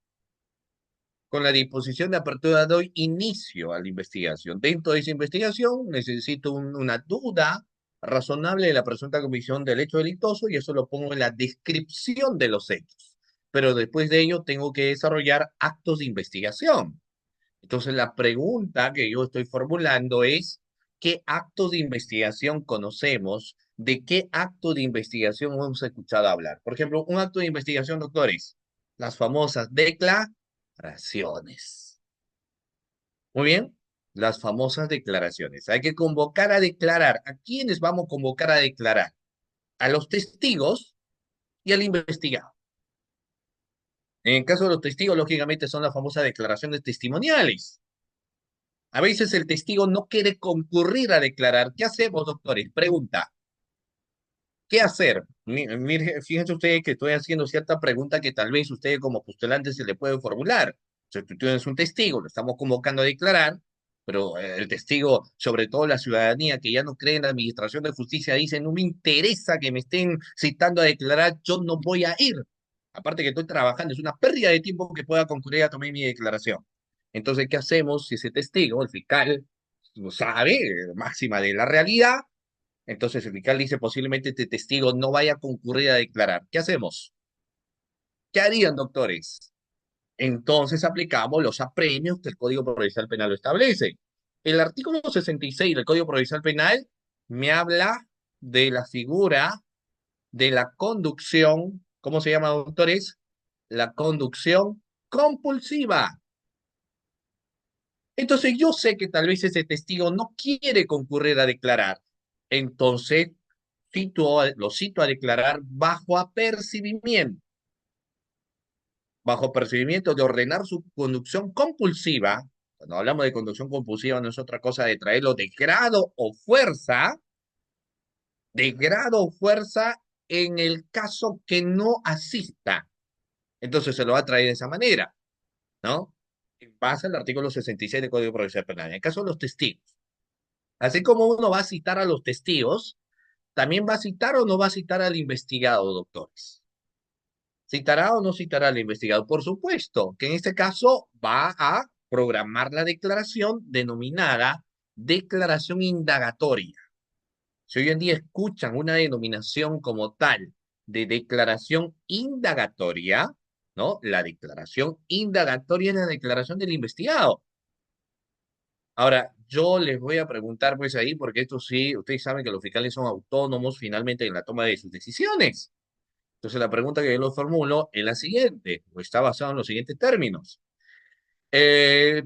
Con la disposición de apertura doy inicio a la investigación. Dentro de esa investigación necesito una duda razonable de la presunta comisión del hecho delictuoso y eso lo pongo en la descripción de los hechos. Pero después de ello tengo que desarrollar actos de investigación. Entonces la pregunta que yo estoy formulando es, ¿qué actos de investigación conocemos? ¿De qué acto de investigación hemos escuchado hablar? Por ejemplo, un acto de investigación, doctores, las famosas declaraciones. Muy bien, las famosas declaraciones. Hay que convocar a declarar. ¿A quiénes vamos a convocar a declarar? A los testigos y al investigado. En el caso de los testigos, lógicamente, son las famosas declaraciones testimoniales. A veces el testigo no quiere concurrir a declarar. ¿Qué hacemos, doctores? Pregunta. ¿Qué hacer? Mire, fíjense ustedes que estoy haciendo cierta pregunta que tal vez ustedes como postulantes se le pueden formular. Si tú tienes un testigo, lo estamos convocando a declarar, pero el testigo, sobre todo la ciudadanía que ya no cree en la administración de justicia, dice, no me interesa que me estén citando a declarar, yo no voy a ir. Aparte que estoy trabajando, es una pérdida de tiempo que pueda concurrir a tomar mi declaración. Entonces, ¿qué hacemos si ese testigo, el fiscal, no sabe, máxima de la realidad? Entonces el fiscal dice posiblemente este testigo no vaya a concurrir a declarar. ¿Qué hacemos? ¿Qué harían, doctores? Entonces aplicamos los apremios que el Código Procesal Penal lo establece. El artículo 66 del Código Procesal Penal me habla de la figura de la conducción, ¿cómo se llama, doctores? La conducción compulsiva. Entonces yo sé que tal vez ese testigo no quiere concurrir a declarar. Entonces lo cito a declarar bajo apercibimiento. Bajo apercibimiento de ordenar su conducción compulsiva. Cuando hablamos de conducción compulsiva no es otra cosa de traerlo de grado o fuerza en el caso que no asista. Entonces se lo va a traer de esa manera, ¿no? En base al artículo 66 del Código Procesal Penal. En el caso de los testigos. Así como uno va a citar a los testigos, también va a citar o no va a citar al investigado, doctores. ¿Citará o no citará al investigado? Por supuesto, que en este caso va a programar la declaración denominada declaración indagatoria. Si hoy en día escuchan una denominación como tal de declaración indagatoria, ¿no? La declaración indagatoria es la declaración del investigado. Ahora, yo les voy a preguntar pues ahí, porque esto sí, ustedes saben que los fiscales son autónomos finalmente en la toma de sus decisiones. Entonces la pregunta que yo les formulo es la siguiente, o está basada en los siguientes términos. Eh,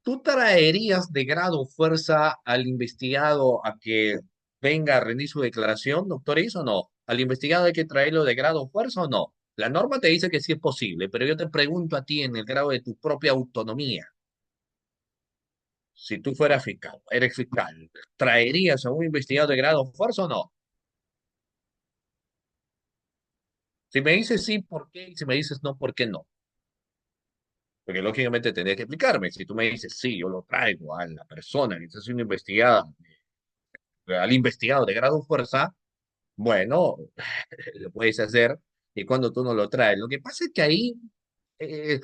¿Tú traerías de grado o fuerza al investigado a que venga a rendir su declaración, doctor Is, o no? ¿Al investigado hay que traerlo de grado o fuerza o no? La norma te dice que sí es posible, pero yo te pregunto a ti en el grado de tu propia autonomía. Si tú fueras fiscal, eres fiscal, ¿traerías a un investigado de grado o fuerza o no? Si me dices sí, ¿por qué? Y si me dices no, ¿por qué no? Porque lógicamente tendría que explicarme. Si tú me dices sí, yo lo traigo a la persona que está siendo investigada, al investigado de grado o fuerza, bueno, lo puedes hacer y cuando tú no lo traes. Lo que pasa es que ahí eh,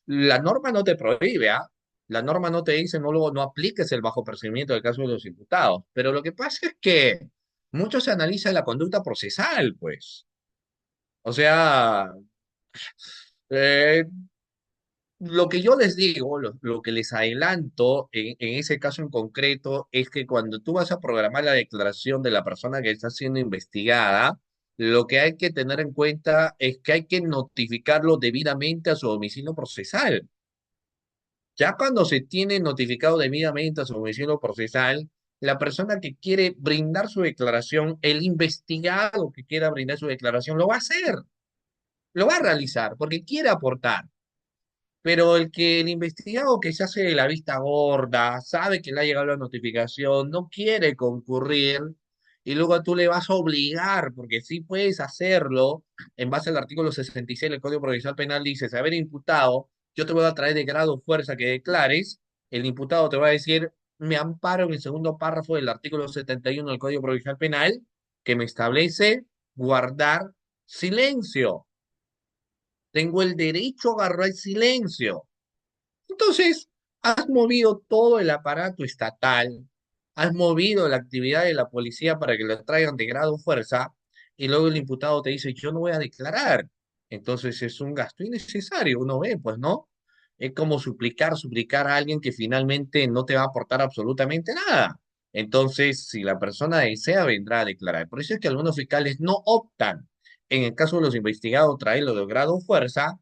la norma no te prohíbe, ¿ah? La norma no te dice no apliques el bajo procedimiento del caso de los imputados. Pero lo que pasa es que mucho se analiza la conducta procesal, pues. O sea, eh, lo que yo les digo, lo que les adelanto en ese caso en concreto es que cuando tú vas a programar la declaración de la persona que está siendo investigada, lo que hay que tener en cuenta es que hay que notificarlo debidamente a su domicilio procesal. Ya cuando se tiene notificado debidamente a su domicilio procesal, la persona que quiere brindar su declaración, el investigado que quiera brindar su declaración, lo va a hacer, lo va a realizar, porque quiere aportar. Pero el investigado que se hace de la vista gorda, sabe que le ha llegado la notificación, no quiere concurrir, y luego tú le vas a obligar, porque sí puedes hacerlo, en base al artículo 66 del Código Procesal Penal, dice, haber imputado, yo te voy a traer de grado fuerza que declares, el imputado te va a decir, me amparo en el segundo párrafo del artículo 71 del Código Procesal Penal, que me establece guardar silencio. Tengo el derecho a agarrar silencio. Entonces, has movido todo el aparato estatal, has movido la actividad de la policía para que lo traigan de grado fuerza, y luego el imputado te dice, yo no voy a declarar. Entonces es un gasto innecesario, uno ve, pues no. Es como suplicar a alguien que finalmente no te va a aportar absolutamente nada. Entonces, si la persona desea, vendrá a declarar. Por eso es que algunos fiscales no optan, en el caso de los investigados, traerlo de grado fuerza,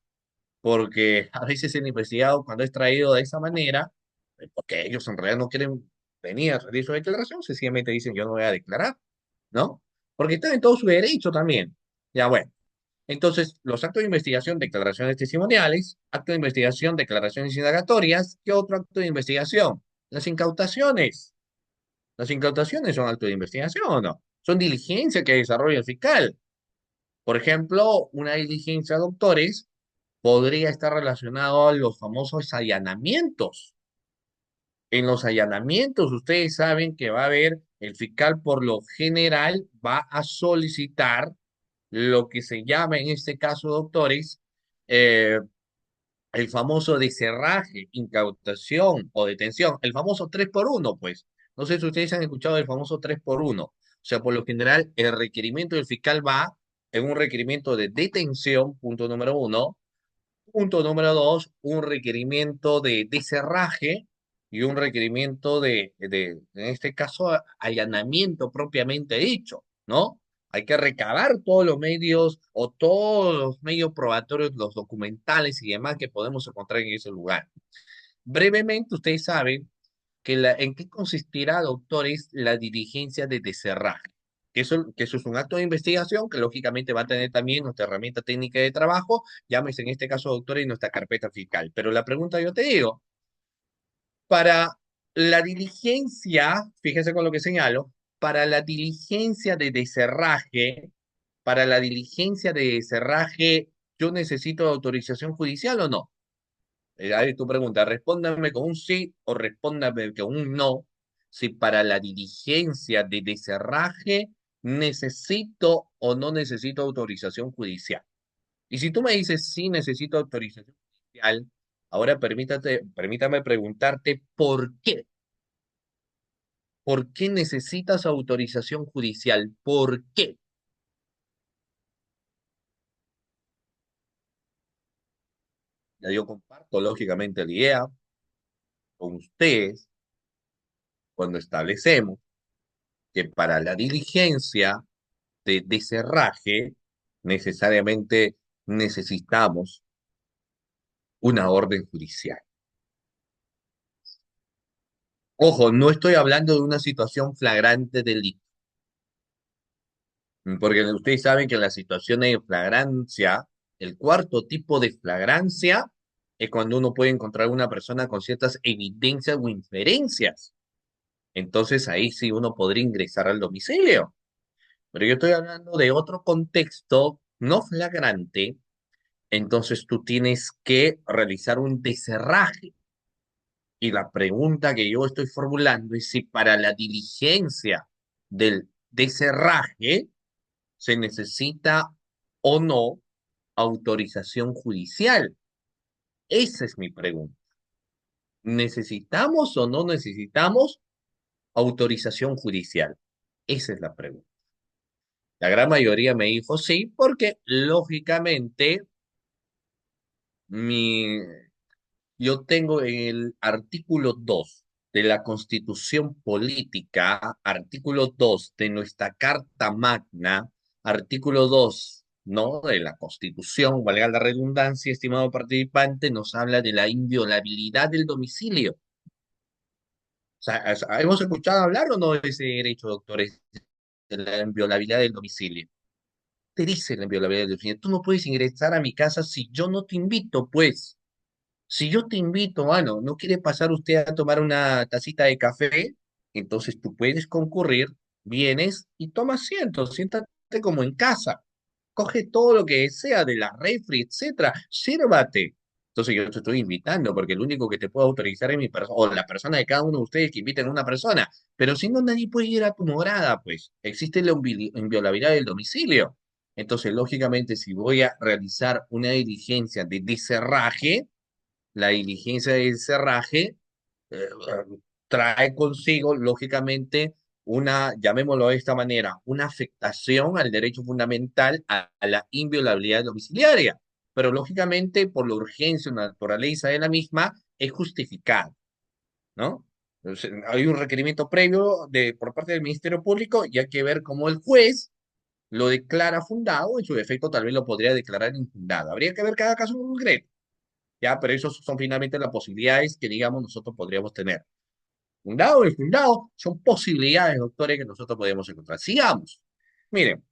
porque a veces el investigado cuando es traído de esa manera, porque ellos en realidad no quieren venir a rendir su declaración, sencillamente dicen yo no voy a declarar, ¿no? Porque están en todo su derecho también. Ya bueno, entonces los actos de investigación, declaraciones testimoniales, acto de investigación, declaraciones indagatorias, ¿qué otro acto de investigación? Las incautaciones. Las incautaciones son actos de investigación, ¿o no? Son diligencias que desarrolla el fiscal. Por ejemplo, una diligencia, doctores, podría estar relacionado a los famosos allanamientos. En los allanamientos, ustedes saben que va a haber, el fiscal por lo general va a solicitar lo que se llama en este caso, doctores, eh, el famoso deserraje, incautación o detención, el famoso 3 por uno pues. No sé si ustedes han escuchado el famoso 3 por uno. O sea, por lo general, el requerimiento del fiscal va en un requerimiento de detención, punto número uno. Punto número dos, un requerimiento de cerraje y un requerimiento en este caso, allanamiento propiamente dicho, ¿no? Hay que recabar todos los medios o todos los medios probatorios, los documentales y demás que podemos encontrar en ese lugar. Brevemente, ustedes saben en qué consistirá, doctores, la diligencia de deserraje. Que eso es un acto de investigación que lógicamente va a tener también nuestra herramienta técnica de trabajo, llámese en este caso, doctores, y nuestra carpeta fiscal. Pero la pregunta yo te digo, para la diligencia, fíjese con lo que señalo, para la diligencia de deserraje, para la diligencia de deserraje, ¿yo necesito autorización judicial o no? Ahí tu pregunta, respóndame con un sí o respóndame con un no, si para la diligencia de deserraje necesito o no necesito autorización judicial. Y si tú me dices, sí, necesito autorización judicial, ahora permítame preguntarte, ¿por qué? ¿Por qué necesitas autorización judicial? ¿Por qué? Ya yo comparto lógicamente la idea con ustedes cuando establecemos que para la diligencia de deserraje necesariamente necesitamos una orden judicial. Ojo, no estoy hablando de una situación flagrante de delito, porque ustedes saben que en las situaciones de flagrancia, el cuarto tipo de flagrancia es cuando uno puede encontrar a una persona con ciertas evidencias o inferencias. Entonces ahí sí uno podría ingresar al domicilio. Pero yo estoy hablando de otro contexto no flagrante, entonces tú tienes que realizar un deserraje. Y la pregunta que yo estoy formulando es si para la diligencia del deserraje se necesita o no autorización judicial. Esa es mi pregunta. ¿Necesitamos o no necesitamos autorización judicial? Esa es la pregunta. La gran mayoría me dijo sí, porque lógicamente mi, yo tengo en el artículo 2 de la Constitución Política, artículo 2 de nuestra Carta Magna, artículo 2, ¿no? De la Constitución, valga la redundancia, estimado participante, nos habla de la inviolabilidad del domicilio. O sea, ¿hemos escuchado hablar o no de ese derecho, doctores, de la inviolabilidad del domicilio? Te dice la inviolabilidad del domicilio. Tú no puedes ingresar a mi casa si yo no te invito, pues. Si yo te invito, mano, ¿no quiere pasar usted a tomar una tacita de café? Entonces tú puedes concurrir, vienes y tomas asiento, siéntate como en casa. Coge todo lo que sea de la refri, etcétera, sírvate. Entonces yo te estoy invitando porque el único que te puedo autorizar es mi persona, o la persona de cada uno de ustedes que inviten a una persona. Pero si no, nadie puede ir a tu morada, pues. Existe la inviolabilidad del domicilio. Entonces, lógicamente, si voy a realizar una diligencia de deserraje, la diligencia de cerraje eh, trae consigo, lógicamente, una, llamémoslo de esta manera, una afectación al derecho fundamental a la inviolabilidad domiciliaria. Pero, lógicamente, por la urgencia o naturaleza de la misma, es justificada, ¿no? Entonces, hay un requerimiento previo por parte del Ministerio Público y hay que ver cómo el juez lo declara fundado, en su defecto tal vez lo podría declarar infundado. Habría que ver cada caso en concreto. ¿Ya? Pero esos son finalmente las posibilidades que, digamos, nosotros podríamos tener. Fundado y fundado son posibilidades, doctores, que nosotros podemos encontrar. Sigamos. Miren,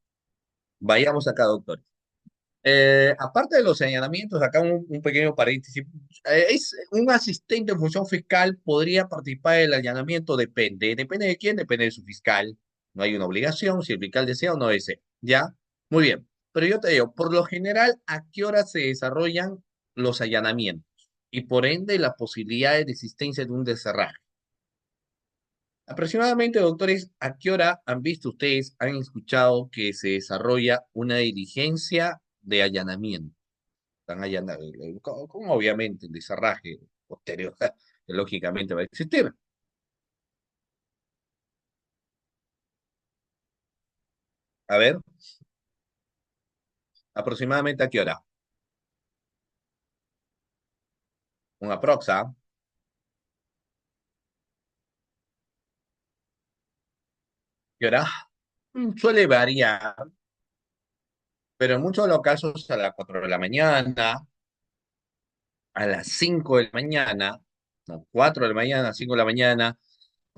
vayamos acá, doctores. Aparte de los señalamientos, acá un pequeño paréntesis. Es un asistente en función fiscal podría participar del allanamiento, depende. ¿Depende de quién? Depende de su fiscal. No hay una obligación, si el fiscal desea o no desea. ¿Ya? Muy bien. Pero yo te digo, por lo general, ¿a qué hora se desarrollan los allanamientos? Y por ende, las posibilidades de existencia de un desarraigo. Aproximadamente, doctores, ¿a qué hora han visto ustedes, han escuchado que se desarrolla una diligencia de allanamiento? Están allanando, como obviamente el desarraje posterior, que lógicamente va a existir. A ver, aproximadamente ¿a qué hora? Una proxa, ¿qué hora? Suele variar, pero en muchos de los casos a las 4 de la mañana, a las 5 de la mañana, no, 4 de la mañana, 5 de la mañana,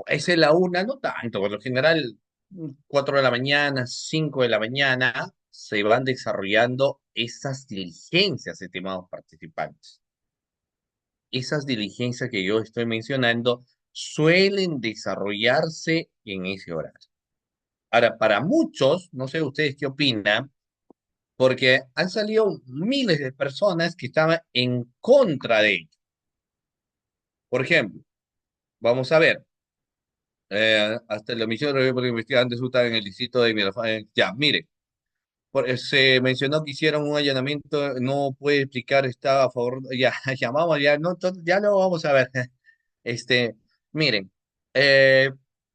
esa es la una, no tanto, por lo general, 4 de la mañana, 5 de la mañana, se van desarrollando esas diligencias, estimados participantes. Esas diligencias que yo estoy mencionando suelen desarrollarse en ese horario. Ahora, para muchos, no sé ustedes qué opinan, porque han salido miles de personas que estaban en contra de ello. Por ejemplo, vamos a ver, hasta el homicidio de por investigante resulta en el distrito de Miraflores. Ya, mire, Se mencionó que hicieron un allanamiento, no puede explicar, estaba a favor, ya, llamamos, ya, no, ya lo vamos a ver. Este, miren, eh,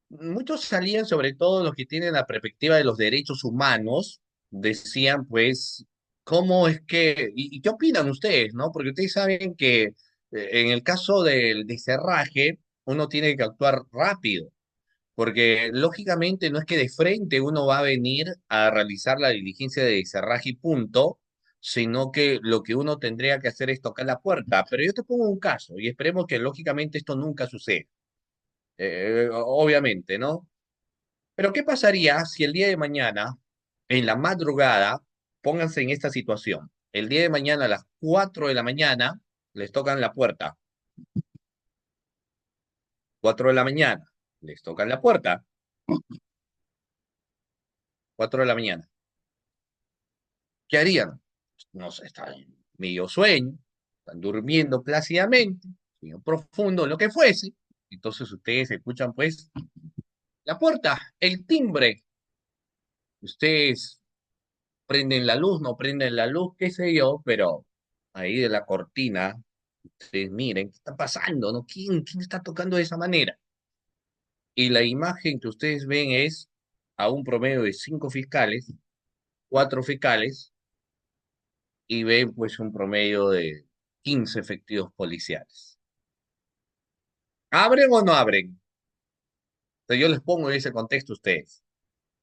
muchos salían, sobre todo los que tienen la perspectiva de los derechos humanos, decían, pues, ¿cómo es que, y qué opinan ustedes, no? Porque ustedes saben que en el caso del deserraje, uno tiene que actuar rápido. Porque lógicamente no es que de frente uno va a venir a realizar la diligencia de cerraje y punto, sino que lo que uno tendría que hacer es tocar la puerta. Pero yo te pongo un caso y esperemos que lógicamente esto nunca suceda. Obviamente, ¿no? Pero ¿qué pasaría si el día de mañana, en la madrugada, pónganse en esta situación? El día de mañana a las 4 de la mañana les tocan la puerta. 4 de la mañana les tocan la puerta. 4 de la mañana. ¿Qué harían? No sé, están en medio sueño, están durmiendo plácidamente, sueño profundo, lo que fuese. Entonces ustedes escuchan pues la puerta, el timbre. Ustedes prenden la luz, no prenden la luz, qué sé yo, pero ahí de la cortina, ustedes miren, ¿qué está pasando? ¿No? ¿Quién está tocando de esa manera? Y la imagen que ustedes ven es a un promedio de 5 fiscales, 4 fiscales, y ven pues un promedio de 15 efectivos policiales. ¿Abren o no abren? Entonces yo les pongo en ese contexto a ustedes.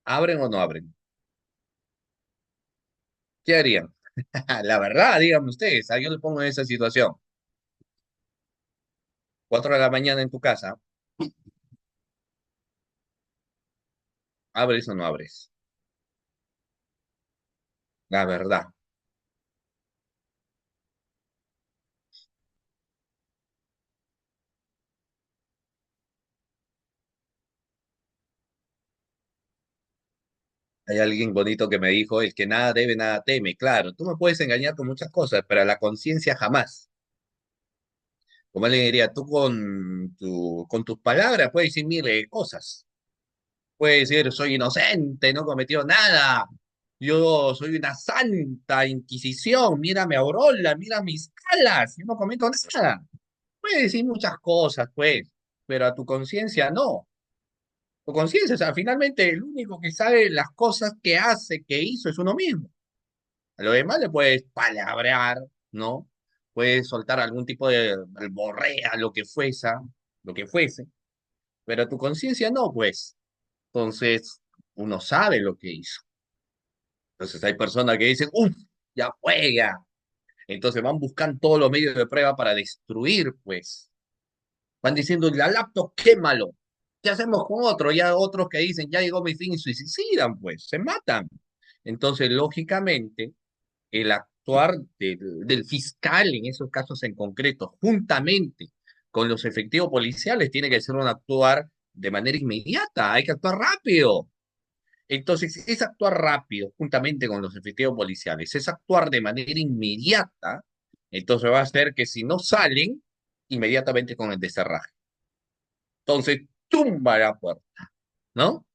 ¿Abren o no abren? ¿Qué harían? La verdad, díganme ustedes. Yo les pongo en esa situación. 4 de la mañana en tu casa. ¿Abres o no abres? La verdad. Hay alguien bonito que me dijo, el que nada debe, nada teme. Claro, tú me puedes engañar con muchas cosas, pero a la conciencia jamás. Como le diría, tú con tus palabras puedes decir miles de cosas. Puedes decir, soy inocente, no cometió nada. Yo soy una santa inquisición. Mírame, Aurora, mira mis alas. Yo no cometo nada. Puedes decir muchas cosas, pues, pero a tu conciencia no. Tu conciencia, o sea, finalmente el único que sabe las cosas que hace, que hizo, es uno mismo. A lo demás le puedes palabrear, ¿no? Puedes soltar algún tipo de borrea, lo que fuese, pero tu conciencia no, pues. Entonces, uno sabe lo que hizo. Entonces hay personas que dicen, uff, ya fue, ya. Entonces van buscando todos los medios de prueba para destruir, pues. Van diciendo, la laptop, quémalo. ¿Qué hacemos con otro? Ya otros que dicen, ya llegó mi fin y se suicidan, pues, se matan. Entonces, lógicamente, el actuar del fiscal en esos casos en concreto, juntamente con los efectivos policiales, tiene que ser un actuar de manera inmediata, hay que actuar rápido. Entonces, es actuar rápido, juntamente con los efectivos policiales, es actuar de manera inmediata, entonces va a ser que si no salen, inmediatamente con el deserraje. Entonces, tumba la puerta, ¿no?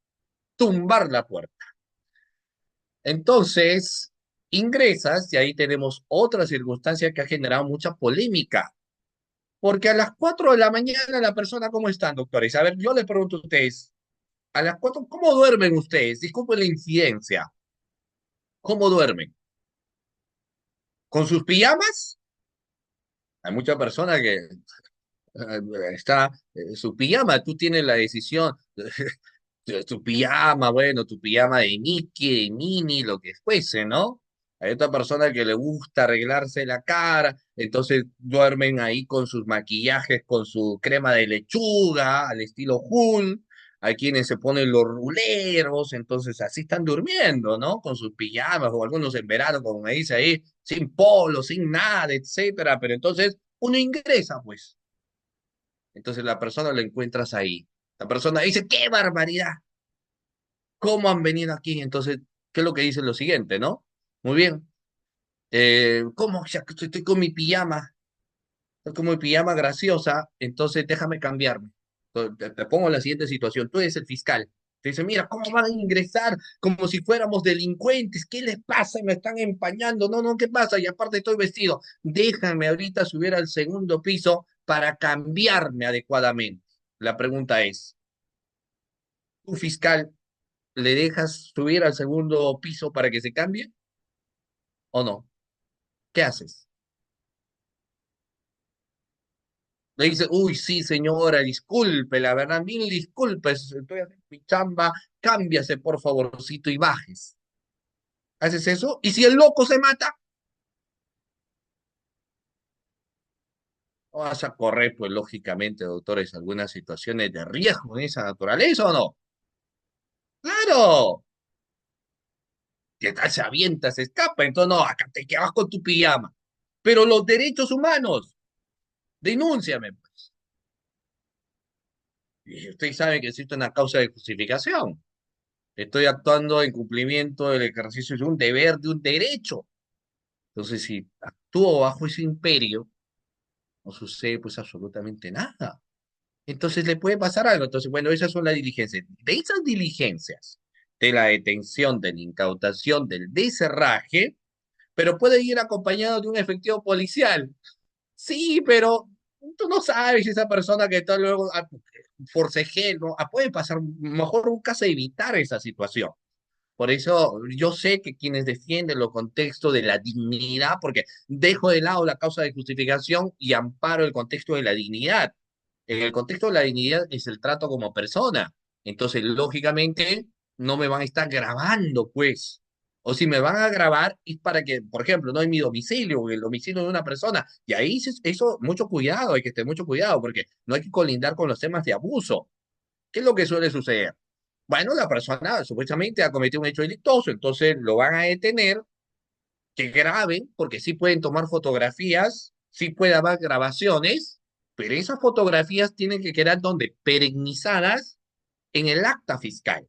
Tumbar la puerta. Entonces, ingresas y ahí tenemos otra circunstancia que ha generado mucha polémica, porque a las 4 de la mañana la persona, ¿cómo están, doctores? A ver, yo les pregunto a ustedes, a las 4, ¿cómo duermen ustedes? Disculpen la incidencia, ¿cómo duermen? ¿Con sus pijamas? Hay muchas personas que está su pijama, tú tienes la decisión, tu pijama, bueno, tu pijama de Mickey, de Minnie, lo que fuese, ¿no? Hay otra persona que le gusta arreglarse la cara, entonces duermen ahí con sus maquillajes, con su crema de lechuga, al estilo Hulk. Hay quienes se ponen los ruleros, entonces así están durmiendo, ¿no? Con sus pijamas, o algunos en verano, como me dice ahí, sin polo, sin nada, etcétera. Pero entonces uno ingresa, pues. Entonces la persona la encuentras ahí. La persona dice, ¡qué barbaridad! ¿Cómo han venido aquí? Entonces, ¿qué es lo que dice lo siguiente, no? Muy bien. ¿Cómo? O sea, que estoy con mi pijama, estoy con mi pijama graciosa, entonces déjame cambiarme. Entonces, te pongo en la siguiente situación. Tú eres el fiscal. Te dice, mira, ¿cómo van a ingresar como si fuéramos delincuentes? ¿Qué les pasa? Me están empañando. No, no, ¿qué pasa? Y aparte estoy vestido. Déjame ahorita subir al segundo piso para cambiarme adecuadamente. La pregunta es, ¿tu fiscal le dejas subir al segundo piso para que se cambie o no? ¿Qué haces? Le dice, uy, sí, señora, disculpe, la verdad, mil disculpes, estoy haciendo mi chamba, cámbiase, por favorcito, y bajes. ¿Haces eso? Y si el loco se mata, no vas a correr, pues lógicamente, doctores, algunas situaciones de riesgo en esa naturaleza, ¿o no? Claro, que tal se avienta, se escapa, entonces no, acá te quedas con tu pijama. Pero los derechos humanos, denúnciame, pues. Y ustedes saben que existe una causa de justificación. Estoy actuando en cumplimiento del ejercicio de un deber, de un derecho. Entonces, si actúo bajo ese imperio, no sucede pues absolutamente nada. Entonces le puede pasar algo. Entonces, bueno, esas son las diligencias. De esas diligencias, de la detención, de la incautación, del desherraje, pero puede ir acompañado de un efectivo policial. Sí, pero tú no sabes si esa persona que está luego forcejeo, ¿no? Puede pasar mejor un caso evitar esa situación. Por eso yo sé que quienes defienden los contextos de la dignidad, porque dejo de lado la causa de justificación y amparo el contexto de la dignidad. En el contexto de la dignidad es el trato como persona. Entonces, lógicamente, no me van a estar grabando, pues. O si me van a grabar es para que, por ejemplo, no en mi domicilio, o en el domicilio de una persona. Y ahí eso, mucho cuidado, hay que tener mucho cuidado, porque no hay que colindar con los temas de abuso. ¿Qué es lo que suele suceder? Bueno, la persona supuestamente ha cometido un hecho delictuoso, entonces lo van a detener, que graben, porque sí pueden tomar fotografías, sí puede haber grabaciones, pero esas fotografías tienen que quedar donde perenizadas en el acta fiscal.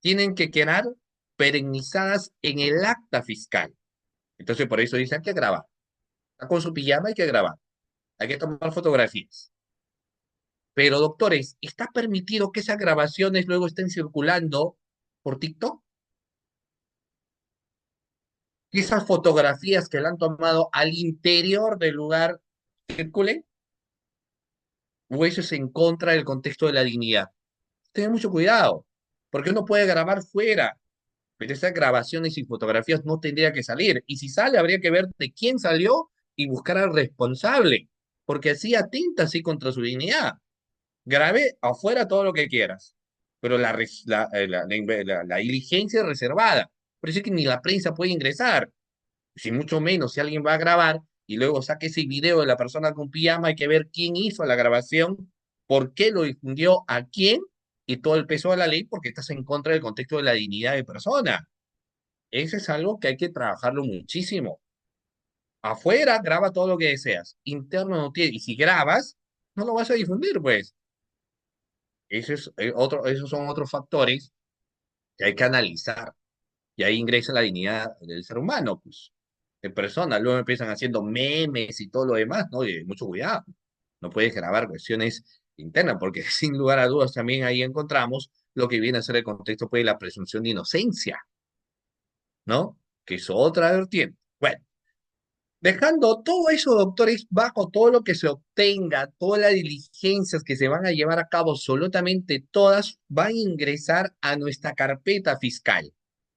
Tienen que quedar perenizadas en el acta fiscal. Entonces, por eso dicen que grabar. Está con su pijama, hay que grabar. Hay que tomar fotografías. Pero, doctores, ¿está permitido que esas grabaciones luego estén circulando por TikTok? ¿Que esas fotografías que le han tomado al interior del lugar circulen? ¿O eso es en contra del contexto de la dignidad? Tengan mucho cuidado, porque uno puede grabar fuera, pero esas grabaciones y fotografías no tendría que salir. Y si sale, habría que ver de quién salió y buscar al responsable, porque así atenta así contra su dignidad. Grabe afuera todo lo que quieras, pero la diligencia es reservada. Por eso es que ni la prensa puede ingresar, si mucho menos si alguien va a grabar y luego saque ese video de la persona con pijama, hay que ver quién hizo la grabación, por qué lo difundió, a quién y todo el peso de la ley porque estás en contra del contexto de la dignidad de persona. Eso es algo que hay que trabajarlo muchísimo. Afuera graba todo lo que deseas, interno no tiene, y si grabas, no lo vas a difundir, pues. Esos son otros factores que hay que analizar. Y ahí ingresa la dignidad del ser humano, pues, de persona. Luego empiezan haciendo memes y todo lo demás, ¿no? Y mucho cuidado. No puedes grabar cuestiones internas, porque sin lugar a dudas también ahí encontramos lo que viene a ser el contexto, pues, de la presunción de inocencia, ¿no? Que es otra vertiente. Bueno, dejando todo eso, doctores, bajo todo lo que se obtenga, todas las diligencias que se van a llevar a cabo, absolutamente todas van a ingresar a nuestra carpeta fiscal.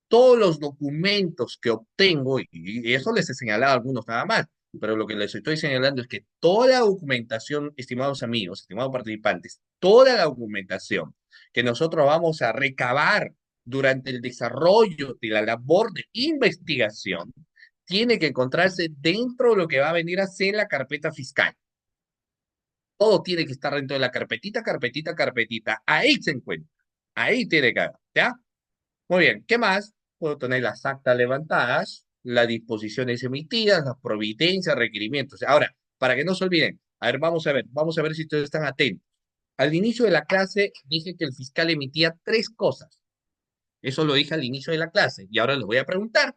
Todos los documentos que obtengo, y eso les he señalado a algunos nada más, pero lo que les estoy señalando es que toda la documentación, estimados amigos, estimados participantes, toda la documentación que nosotros vamos a recabar durante el desarrollo de la labor de investigación, tiene que encontrarse dentro de lo que va a venir a ser la carpeta fiscal. Todo tiene que estar dentro de la carpetita, carpetita, carpetita. Ahí se encuentra. Ahí tiene que haber, ¿ya? Muy bien, ¿qué más? Puedo tener las actas levantadas, las disposiciones emitidas, las providencias, requerimientos. Ahora, para que no se olviden, a ver, vamos a ver si ustedes están atentos. Al inicio de la clase dije que el fiscal emitía tres cosas. Eso lo dije al inicio de la clase y ahora les voy a preguntar,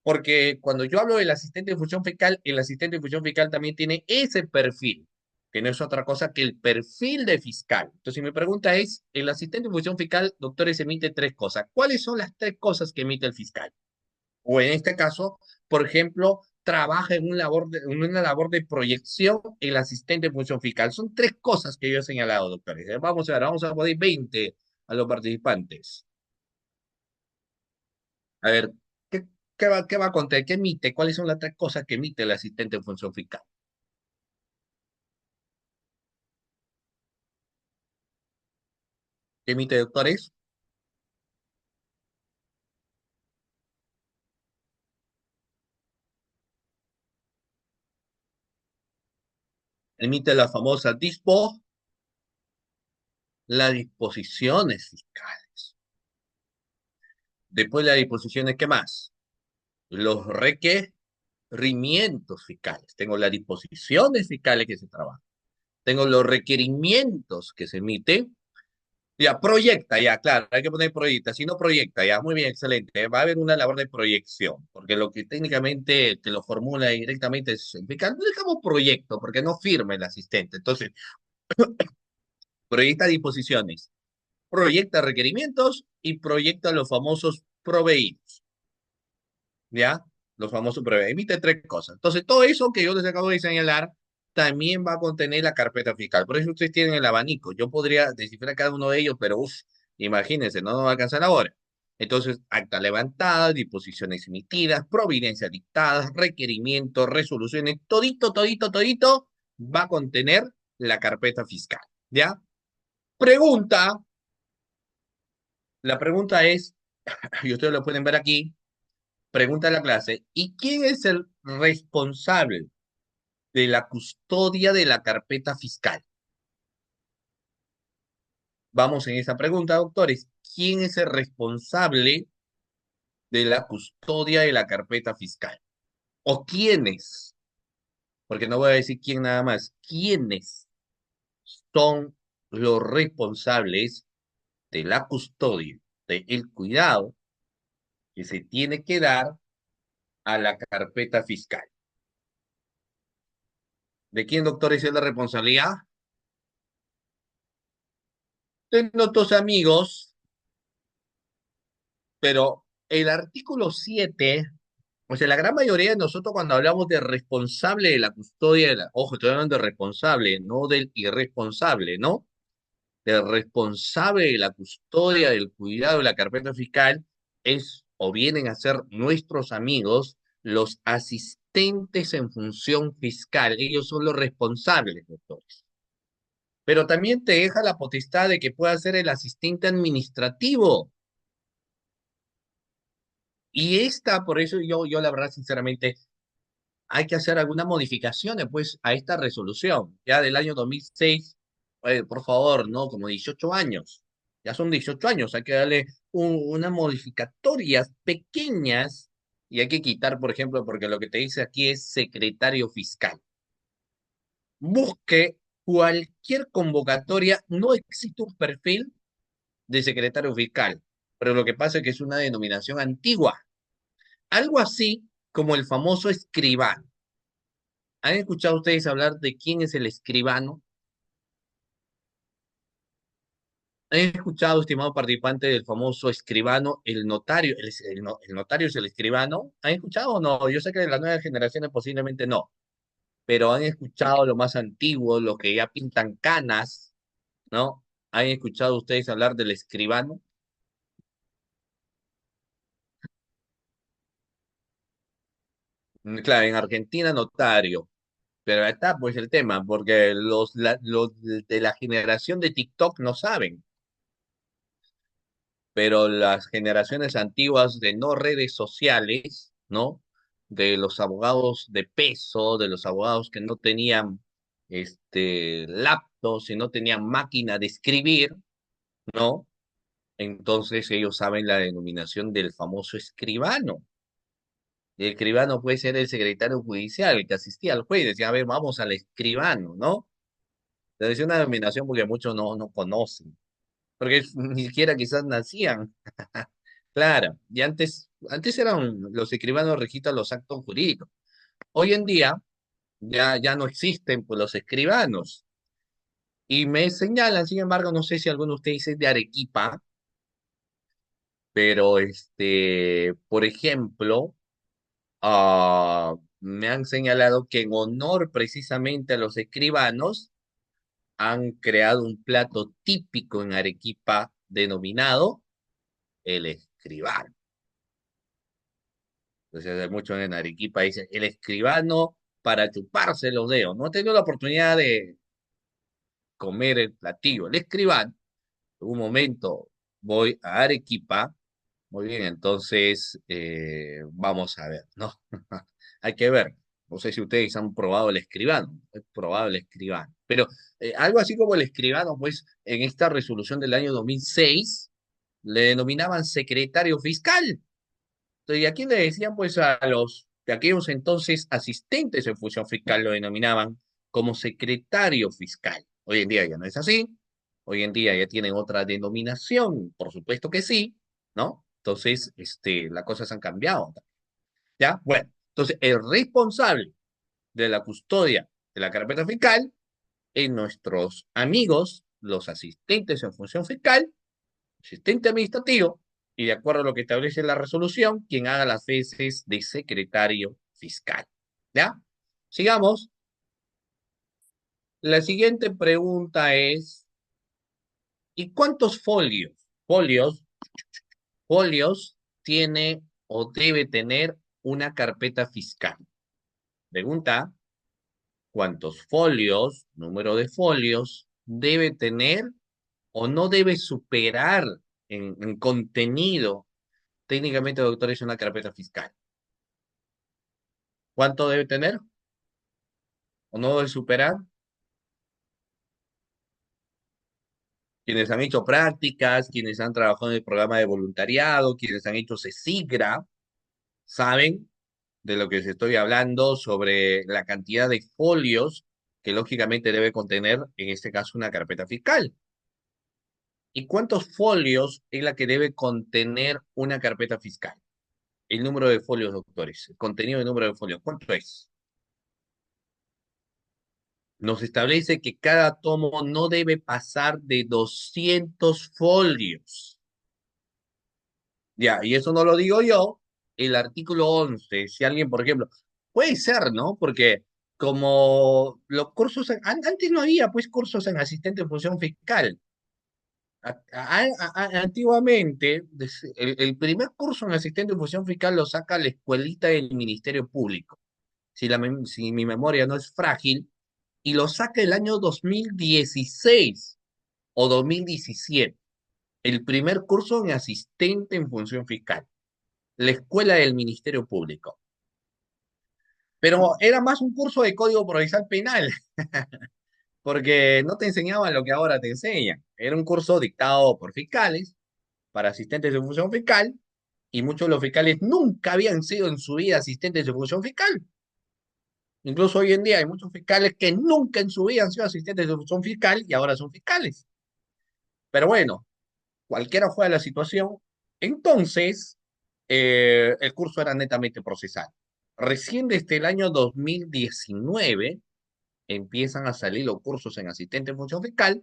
porque cuando yo hablo del asistente de función fiscal, el asistente de función fiscal también tiene ese perfil. que no es otra cosa que el perfil de fiscal. Entonces, mi pregunta es, el asistente de función fiscal, doctores, emite tres cosas. ¿Cuáles son las tres cosas que emite el fiscal? O en este caso, por ejemplo, trabaja en una labor de proyección el asistente de función fiscal. Son tres cosas que yo he señalado, doctores. Vamos a ver, vamos a poner 20 a los participantes. A ver, qué va a contar? ¿Qué emite? ¿Cuáles son las tres cosas que emite el asistente de función fiscal? ¿Qué emite, doctores? Emite la famosa las disposiciones fiscales. Después de las disposiciones, ¿qué más? Los requerimientos fiscales. Tengo las disposiciones fiscales que se trabajan. Tengo los requerimientos que se emiten. Ya, proyecta, ya, claro, hay que poner proyecta. Si no proyecta, ya, muy bien, excelente. Va a haber una labor de proyección, porque lo que técnicamente te lo formula directamente es el fiscal. No dejamos proyecto, porque no firma el asistente. Entonces, proyecta disposiciones, proyecta requerimientos y proyecta los famosos proveídos. ¿Ya? Los famosos pruebas. Emite tres cosas. Entonces, todo eso que yo les acabo de señalar también va a contener la carpeta fiscal. Por eso ustedes tienen el abanico. Yo podría descifrar cada uno de ellos, pero uff, imagínense, no nos va a alcanzar ahora. Entonces, acta levantada, disposiciones emitidas, providencias dictadas, requerimientos, resoluciones, todito, todito, todito, va a contener la carpeta fiscal. ¿Ya? Pregunta, la pregunta es, y ustedes lo pueden ver aquí, pregunta a la clase, ¿y quién es el responsable de la custodia de la carpeta fiscal? Vamos en esa pregunta, doctores. ¿Quién es el responsable de la custodia de la carpeta fiscal? ¿O quiénes? Porque no voy a decir quién nada más. ¿Quiénes son los responsables de la custodia, del cuidado que se tiene que dar a la carpeta fiscal? ¿De quién, doctores, es la responsabilidad? De nuestros amigos, pero el artículo 7, o sea, la gran mayoría de nosotros cuando hablamos de responsable de la custodia, ojo, estoy hablando de responsable, no del irresponsable, ¿no? Del responsable de la custodia, del cuidado de la carpeta fiscal, es o vienen a ser nuestros amigos, los asistentes en función fiscal. Ellos son los responsables, doctores. Pero también te deja la potestad de que pueda ser el asistente administrativo. Y esta, por eso yo la verdad, sinceramente, hay que hacer algunas modificaciones, pues, a esta resolución, ya del año 2006, por favor, ¿no? Como 18 años, ya son 18 años, hay que darle unas modificatorias pequeñas y hay que quitar, por ejemplo, porque lo que te dice aquí es secretario fiscal. Busque cualquier convocatoria, no existe un perfil de secretario fiscal, pero lo que pasa es que es una denominación antigua, algo así como el famoso escribano. ¿Han escuchado ustedes hablar de quién es el escribano? ¿Han escuchado, estimado participante, del famoso escribano, el notario? El notario es el escribano. ¿Han escuchado o no? Yo sé que de las nuevas generaciones posiblemente no, pero han escuchado lo más antiguo, los que ya pintan canas, ¿no? ¿Han escuchado ustedes hablar del escribano? Claro, en Argentina notario, pero ahí está pues el tema, porque los de la generación de TikTok no saben. Pero las generaciones antiguas de no redes sociales, ¿no? De los abogados de peso, de los abogados que no tenían laptops y no tenían máquina de escribir, ¿no? Entonces ellos saben la denominación del famoso escribano. Y el escribano puede ser el secretario judicial, el que asistía al juez, decía, a ver, vamos al escribano, ¿no? Es una denominación porque muchos no conocen, porque ni siquiera quizás nacían. Claro, y antes eran los escribanos registran los actos jurídicos. Hoy en día ya no existen pues, los escribanos. Y me señalan, sin embargo, no sé si alguno de ustedes es de Arequipa, pero por ejemplo, me han señalado que en honor precisamente a los escribanos, han creado un plato típico en Arequipa denominado el escribano. Entonces, hay muchos en Arequipa dicen el escribano para chuparse los dedos. No he tenido la oportunidad de comer el platillo. El escribano, en un momento voy a Arequipa. Muy bien, entonces vamos a ver, ¿no? Hay que ver. No sé si ustedes han probado el escribano. He probado el escribano. Pero algo así como el escribano, pues en esta resolución del año 2006 le denominaban secretario fiscal. Entonces, ¿y a quién le decían? Pues a los de aquellos entonces asistentes en función fiscal lo denominaban como secretario fiscal. Hoy en día ya no es así. Hoy en día ya tienen otra denominación, por supuesto que sí, ¿no? Entonces, las cosas han cambiado, ¿ya? Bueno, entonces el responsable de la custodia de la carpeta fiscal en nuestros amigos, los asistentes en función fiscal, asistente administrativo, y de acuerdo a lo que establece la resolución, quien haga las veces de secretario fiscal. ¿Ya? Sigamos. La siguiente pregunta es, ¿y cuántos folios tiene o debe tener una carpeta fiscal? Pregunta, ¿cuántos folios, número de folios, debe tener o no debe superar en contenido? Técnicamente, doctor, es una carpeta fiscal. ¿Cuánto debe tener o no debe superar? Quienes han hecho prácticas, quienes han trabajado en el programa de voluntariado, quienes han hecho CESIGRA, saben de lo que les estoy hablando sobre la cantidad de folios que lógicamente debe contener, en este caso, una carpeta fiscal. ¿Y cuántos folios es la que debe contener una carpeta fiscal? El número de folios, doctores. El contenido del número de folios. ¿Cuánto es? Nos establece que cada tomo no debe pasar de 200 folios. Ya, y eso no lo digo yo, el artículo 11. Si alguien, por ejemplo, puede ser, ¿no? Porque como los cursos, antes no había pues cursos en asistente en función fiscal. Antiguamente, el primer curso en asistente en función fiscal lo saca la escuelita del Ministerio Público, si mi memoria no es frágil, y lo saca el año 2016 o 2017, el primer curso en asistente en función fiscal, la escuela del Ministerio Público. Pero era más un curso de Código Procesal Penal, porque no te enseñaban lo que ahora te enseñan. Era un curso dictado por fiscales, para asistentes de función fiscal, y muchos de los fiscales nunca habían sido en su vida asistentes de función fiscal. Incluso hoy en día hay muchos fiscales que nunca en su vida han sido asistentes de función fiscal y ahora son fiscales. Pero bueno, cualquiera fue la situación. Entonces, el curso era netamente procesal. Recién desde el año 2019 empiezan a salir los cursos en asistente en función fiscal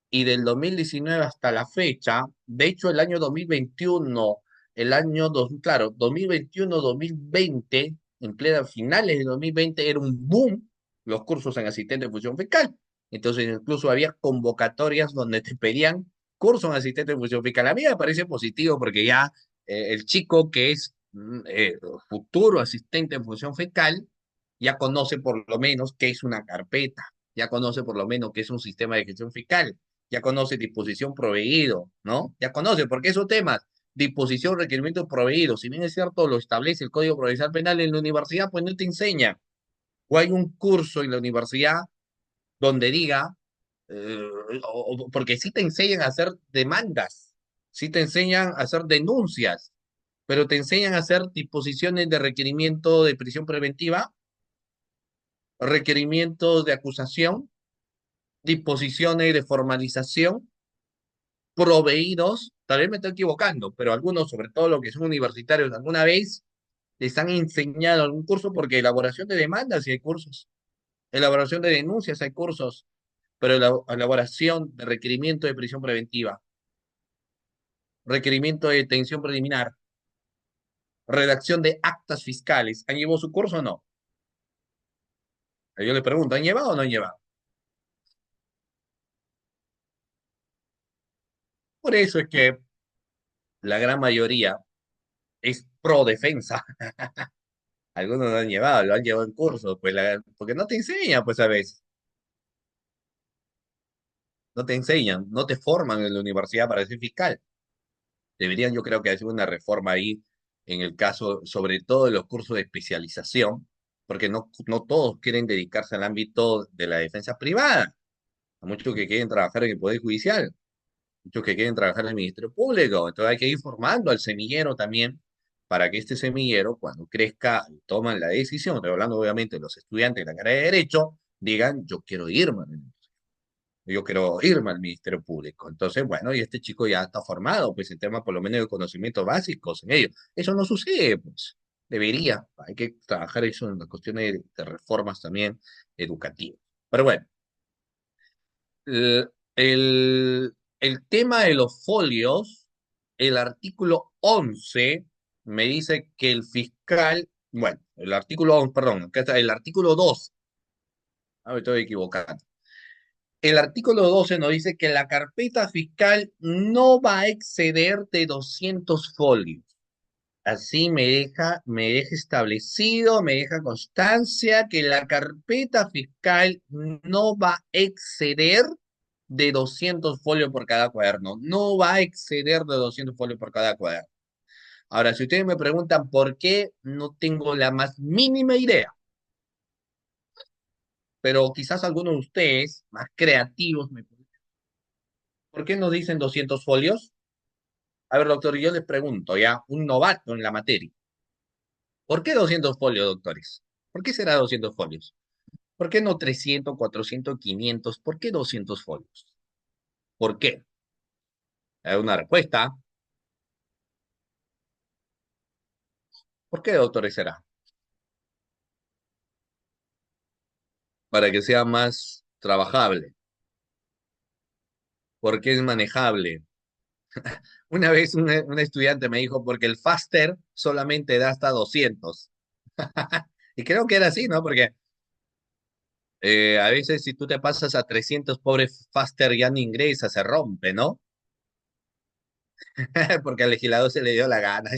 y del 2019 hasta la fecha, de hecho el año 2021, claro, 2021, 2020, en plena finales de 2020 era un boom los cursos en asistente en función fiscal. Entonces incluso había convocatorias donde te pedían curso en asistente en función fiscal. A mí me parece positivo porque ya el chico que es futuro asistente en función fiscal ya conoce por lo menos qué es una carpeta, ya conoce por lo menos qué es un sistema de gestión fiscal, ya conoce disposición proveído, ¿no? Ya conoce, porque esos temas, disposición, requerimiento proveído, si bien es cierto, lo establece el Código Procesal Penal en la universidad, pues no te enseña. O hay un curso en la universidad donde diga, eh, porque sí te enseñan a hacer demandas, sí te enseñan a hacer denuncias, pero te enseñan a hacer disposiciones de requerimiento de prisión preventiva, requerimientos de acusación, disposiciones de formalización, proveídos, tal vez me estoy equivocando, pero algunos, sobre todo los que son universitarios, alguna vez les han enseñado algún curso porque elaboración de demandas y hay cursos, elaboración de denuncias hay cursos. pero la elaboración de requerimiento de prisión preventiva, requerimiento de detención preliminar, redacción de actas fiscales, ¿han llevado su curso o no? Yo le pregunto, ¿han llevado o no han llevado? Por eso es que la gran mayoría es pro defensa. Algunos lo han llevado en curso, pues porque no te enseñan, pues a veces, no te enseñan, no te forman en la universidad para ser fiscal. Deberían, yo creo que hacer una reforma ahí en el caso, sobre todo de los cursos de especialización, porque no todos quieren dedicarse al ámbito de la defensa privada. Hay muchos que quieren trabajar en el Poder Judicial, muchos que quieren trabajar en el Ministerio Público. Entonces hay que ir formando al semillero también para que este semillero, cuando crezca y toman la decisión, estoy hablando obviamente de los estudiantes de la carrera de Derecho, digan, yo quiero irme al Ministerio Público. Entonces, bueno, y este chico ya está formado, pues en temas por lo menos de conocimientos básicos en ello. Eso no sucede, pues. Debería. Hay que trabajar eso en las cuestiones de reformas también educativas. Pero bueno, el, el tema de los folios, el artículo 11 me dice que el fiscal, bueno, el artículo 11, perdón, acá está el artículo 2, me estoy equivocando. El artículo 12 nos dice que la carpeta fiscal no va a exceder de 200 folios. Así me deja establecido, me deja constancia que la carpeta fiscal no va a exceder de 200 folios por cada cuaderno. No va a exceder de 200 folios por cada cuaderno. Ahora, si ustedes me preguntan por qué, no tengo la más mínima idea, pero quizás algunos de ustedes, más creativos, ¿por qué nos dicen 200 folios? A ver, doctor, yo les pregunto, ya, un novato en la materia. ¿Por qué 200 folios, doctores? ¿Por qué será 200 folios? ¿Por qué no 300, 400, 500? ¿Por qué 200 folios? ¿Por qué? Hay una respuesta. ¿Por qué, doctores, será? Para que sea más trabajable. Porque es manejable. Una vez un estudiante me dijo, porque el Faster solamente da hasta 200. Y creo que era así, ¿no? Porque a veces si tú te pasas a 300, pobre Faster ya no ingresa, se rompe, ¿no? Porque al legislador se le dio la gana.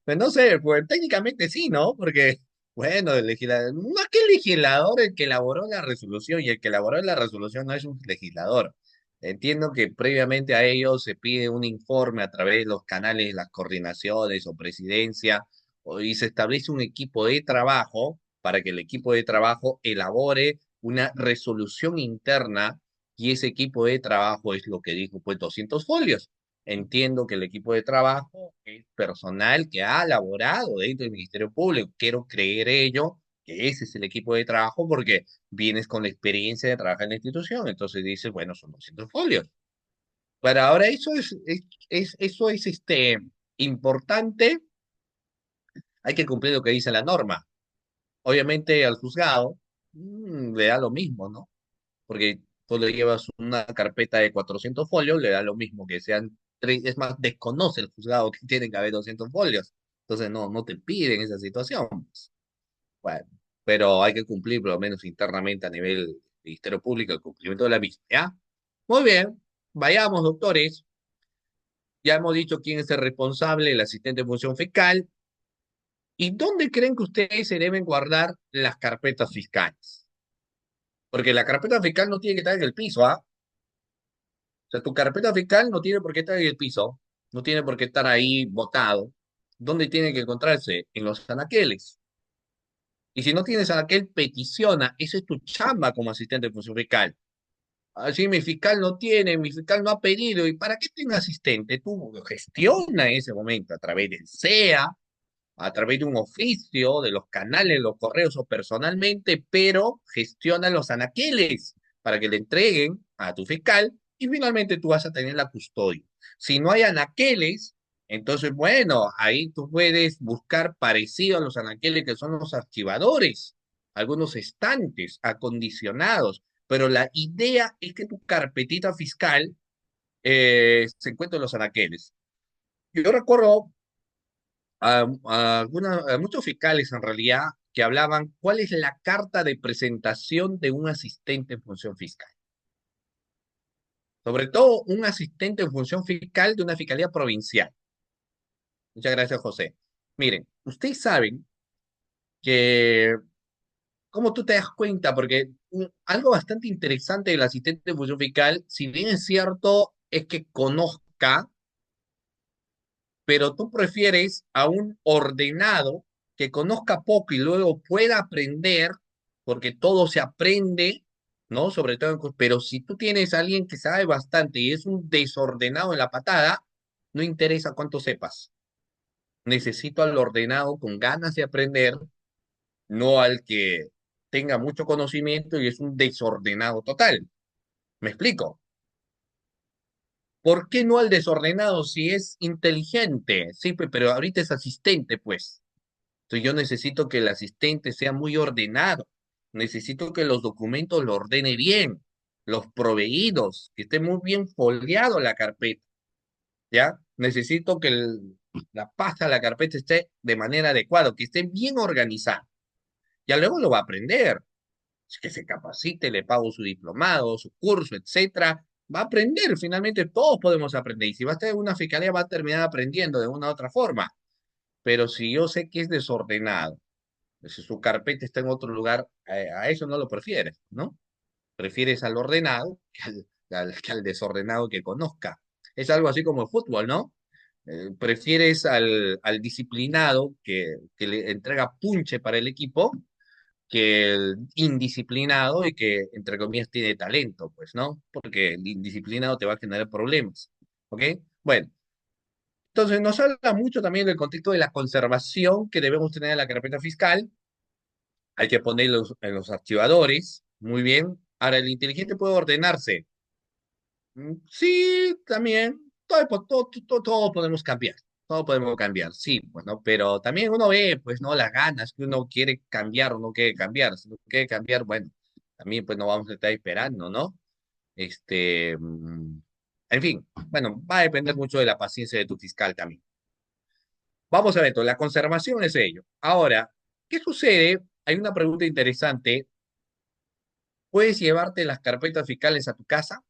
Pues no sé, pues técnicamente sí, ¿no? Porque, bueno, el legislador, no es que el legislador el que elaboró la resolución y el que elaboró la resolución no es un legislador. Entiendo que previamente a ello se pide un informe a través de los canales, las coordinaciones o presidencia, y se establece un equipo de trabajo para que el equipo de trabajo elabore una resolución interna y ese equipo de trabajo es lo que dijo, pues 200 folios. Entiendo que el equipo de trabajo es personal que ha laborado dentro del Ministerio Público. Quiero creer ello, que ese es el equipo de trabajo porque vienes con la experiencia de trabajar en la institución. Entonces dices, bueno, son 200 folios. Pero ahora eso es importante. Hay que cumplir lo que dice la norma. Obviamente al juzgado le da lo mismo, ¿no? Porque tú le llevas una carpeta de 400 folios, le da lo mismo que sean tres, es más, desconoce el juzgado que tienen que haber 200 folios, entonces no te piden esa situación. Bueno, pero hay que cumplir por lo menos internamente a nivel Ministerio Público el cumplimiento de la misma, ¿ya? Muy bien, vayamos, doctores. Ya hemos dicho quién es el responsable, el asistente de función fiscal. ¿Y dónde creen que ustedes se deben guardar las carpetas fiscales? Porque la carpeta fiscal no tiene que estar en el piso, ¿ah? O sea, tu carpeta fiscal no tiene por qué estar en el piso, no tiene por qué estar ahí botado. ¿Dónde tiene que encontrarse? En los anaqueles. Y si no tienes anaquel, peticiona. Esa es tu chamba como asistente de función fiscal. Así mi fiscal no tiene, mi fiscal no ha pedido. ¿Y para qué tiene un asistente? Tú gestiona en ese momento a través del SEA, a través de un oficio, de los canales, los correos o personalmente, pero gestiona los anaqueles para que le entreguen a tu fiscal y finalmente tú vas a tener la custodia. Si no hay anaqueles, entonces, bueno, ahí tú puedes buscar parecido a los anaqueles que son los archivadores, algunos estantes acondicionados pero la idea es que tu carpetita fiscal se encuentre en los anaqueles. Yo recuerdo a muchos fiscales en realidad que hablaban cuál es la carta de presentación de un asistente en función fiscal. Sobre todo un asistente en función fiscal de una fiscalía provincial. Muchas gracias, José. Miren, ustedes saben que, ¿cómo tú te das cuenta? Porque algo bastante interesante del asistente de función fiscal, si bien es cierto, es que conozca, pero tú prefieres a un ordenado que conozca poco y luego pueda aprender, porque todo se aprende, ¿no? Sobre todo, pero si tú tienes a alguien que sabe bastante y es un desordenado en la patada, no interesa cuánto sepas. Necesito al ordenado con ganas de aprender, no al que tenga mucho conocimiento y es un desordenado total. ¿Me explico? ¿Por qué no al desordenado si es inteligente? Sí, pero ahorita es asistente, pues. Entonces yo necesito que el asistente sea muy ordenado. Necesito que los documentos lo ordene bien, los proveídos, que esté muy bien foliado la carpeta, ¿ya? Necesito que la pasta de la carpeta esté de manera adecuada, que esté bien organizada. Ya luego lo va a aprender. Es que se capacite, le pago su diplomado, su curso, etcétera. Va a aprender, finalmente todos podemos aprender. Y si va a estar en una fiscalía, va a terminar aprendiendo de una u otra forma. Pero si yo sé que es desordenado, si su carpeta está en otro lugar, a eso no lo prefieres, ¿no? Prefieres al ordenado que al desordenado que conozca. Es algo así como el fútbol, ¿no? Prefieres al disciplinado que le entrega punche para el equipo que el indisciplinado y que, entre comillas, tiene talento, pues, ¿no? Porque el indisciplinado te va a generar problemas, ¿ok? Bueno, entonces nos habla mucho también del contexto de la conservación que debemos tener en la carpeta fiscal. Hay que ponerlos en los archivadores, muy bien. Ahora, el inteligente puede ordenarse. Sí, también. Todo podemos cambiar. Todo podemos cambiar, sí, pues, ¿no? Pero también uno ve, pues, ¿no? Las ganas que uno quiere cambiar o no quiere cambiar. Si no quiere cambiar, bueno, también, pues, no vamos a estar esperando, ¿no? Este, en fin, bueno, va a depender mucho de la paciencia de tu fiscal también. Vamos a ver, entonces, la conservación es ello. Ahora, ¿qué sucede? Hay una pregunta interesante. ¿Puedes llevarte las carpetas fiscales a tu casa?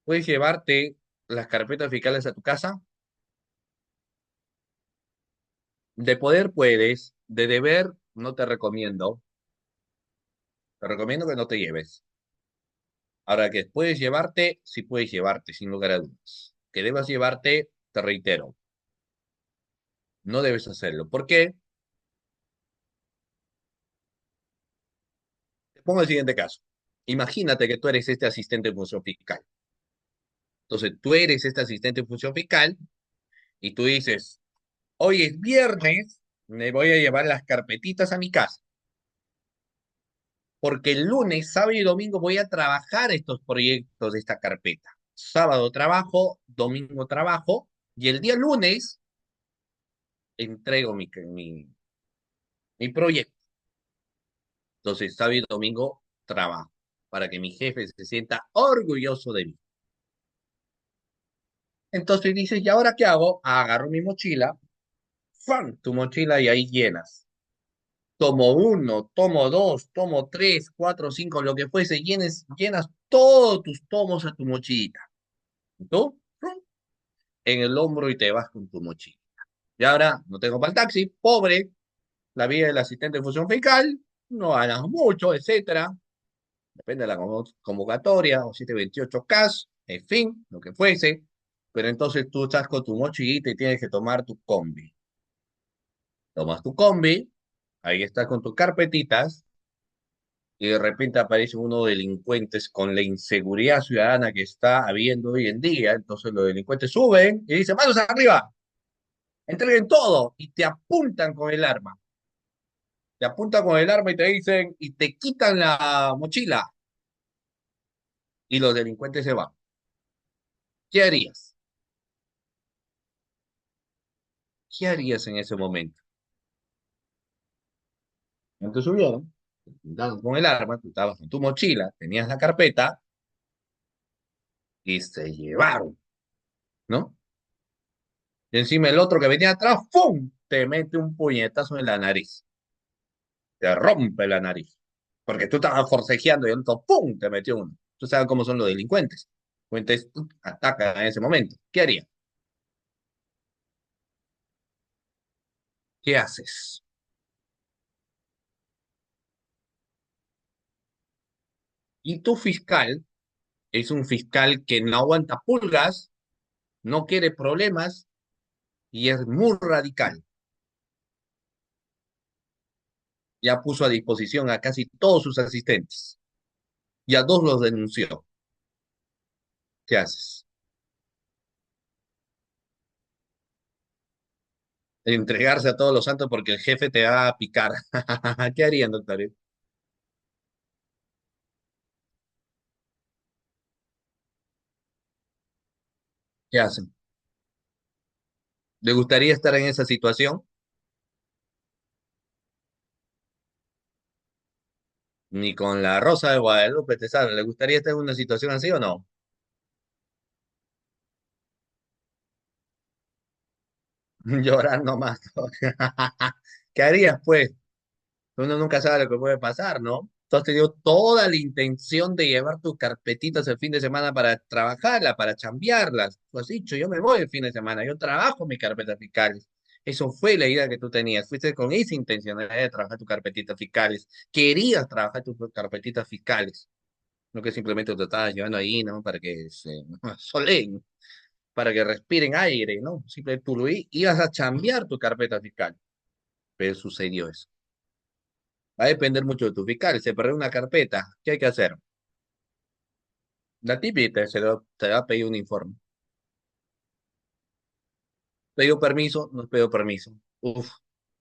¿Puedes llevarte las carpetas fiscales a tu casa? De poder puedes, de deber no te recomiendo. Te recomiendo que no te lleves. Ahora que puedes llevarte, sí puedes llevarte, sin lugar a dudas. Que debas llevarte, te reitero, no debes hacerlo. ¿Por qué? Te pongo el siguiente caso. Imagínate que tú eres este asistente de función fiscal. Entonces, tú eres este asistente de función fiscal y tú dices, hoy es viernes, me voy a llevar las carpetitas a mi casa, porque el lunes, sábado y domingo voy a trabajar estos proyectos de esta carpeta. Sábado trabajo, domingo trabajo, y el día lunes entrego mi proyecto. Entonces, sábado y domingo trabajo, para que mi jefe se sienta orgulloso de mí. Entonces dices, ¿y ahora qué hago? Agarro mi mochila, ¡fam! Tu mochila y ahí llenas. Tomo uno, tomo dos, tomo tres, cuatro, cinco, lo que fuese, llenas todos tus tomos a tu mochila. ¿Tú? En el hombro y te vas con tu mochila. Y ahora no tengo para el taxi, pobre, la vida del asistente de función fiscal, no ganas mucho, etcétera. Depende de la convocatoria, o 728 CAS, en fin, lo que fuese. Pero entonces tú estás con tu mochilita y tienes que tomar tu combi. Tomas tu combi, ahí estás con tus carpetitas, y de repente aparecen unos delincuentes con la inseguridad ciudadana que está habiendo hoy en día. Entonces los delincuentes suben y dicen, manos arriba, entreguen todo, y te apuntan con el arma. Te apuntan con el arma y te dicen, y te quitan la mochila, y los delincuentes se van. ¿Qué harías? ¿Qué harías en ese momento? Entonces subieron. Cuidado con el arma, tú estabas con tu mochila, tenías la carpeta y se llevaron, ¿no? Y encima el otro que venía atrás, ¡pum! Te mete un puñetazo en la nariz, te rompe la nariz, porque tú estabas forcejeando y el otro, ¡pum! Te metió uno. Tú sabes cómo son los delincuentes. Delincuentes atacan en ese momento. ¿Qué harías? ¿Qué haces? Y tu fiscal es un fiscal que no aguanta pulgas, no quiere problemas y es muy radical. Ya puso a disposición a casi todos sus asistentes y a dos los denunció. ¿Qué haces? Entregarse a todos los santos porque el jefe te va a picar. ¿Qué harían, doctor? ¿Qué hacen? ¿Le gustaría estar en esa situación? Ni con la Rosa de Guadalupe te sale. ¿Le gustaría estar en una situación así o no? Llorando más. ¿Qué harías, pues? Uno nunca sabe lo que puede pasar, ¿no? Tú has tenido toda la intención de llevar tus carpetitas el fin de semana para trabajarlas, para chambearlas. Tú has dicho, yo me voy el fin de semana, yo trabajo mis carpetas fiscales. Eso fue la idea que tú tenías. Fuiste con esa intención de trabajar tus carpetitas fiscales. Querías trabajar tus carpetitas fiscales. No que simplemente te estabas llevando ahí, ¿no? Para que se solen, para que respiren aire, ¿no? Simplemente tú lo ibas a chambear tu carpeta fiscal. Pero sucedió eso. Va a depender mucho de tu fiscal. Se perdió una carpeta. ¿Qué hay que hacer? La típica se le va a pedir un informe. ¿Pidió permiso? No pidió permiso. Uf,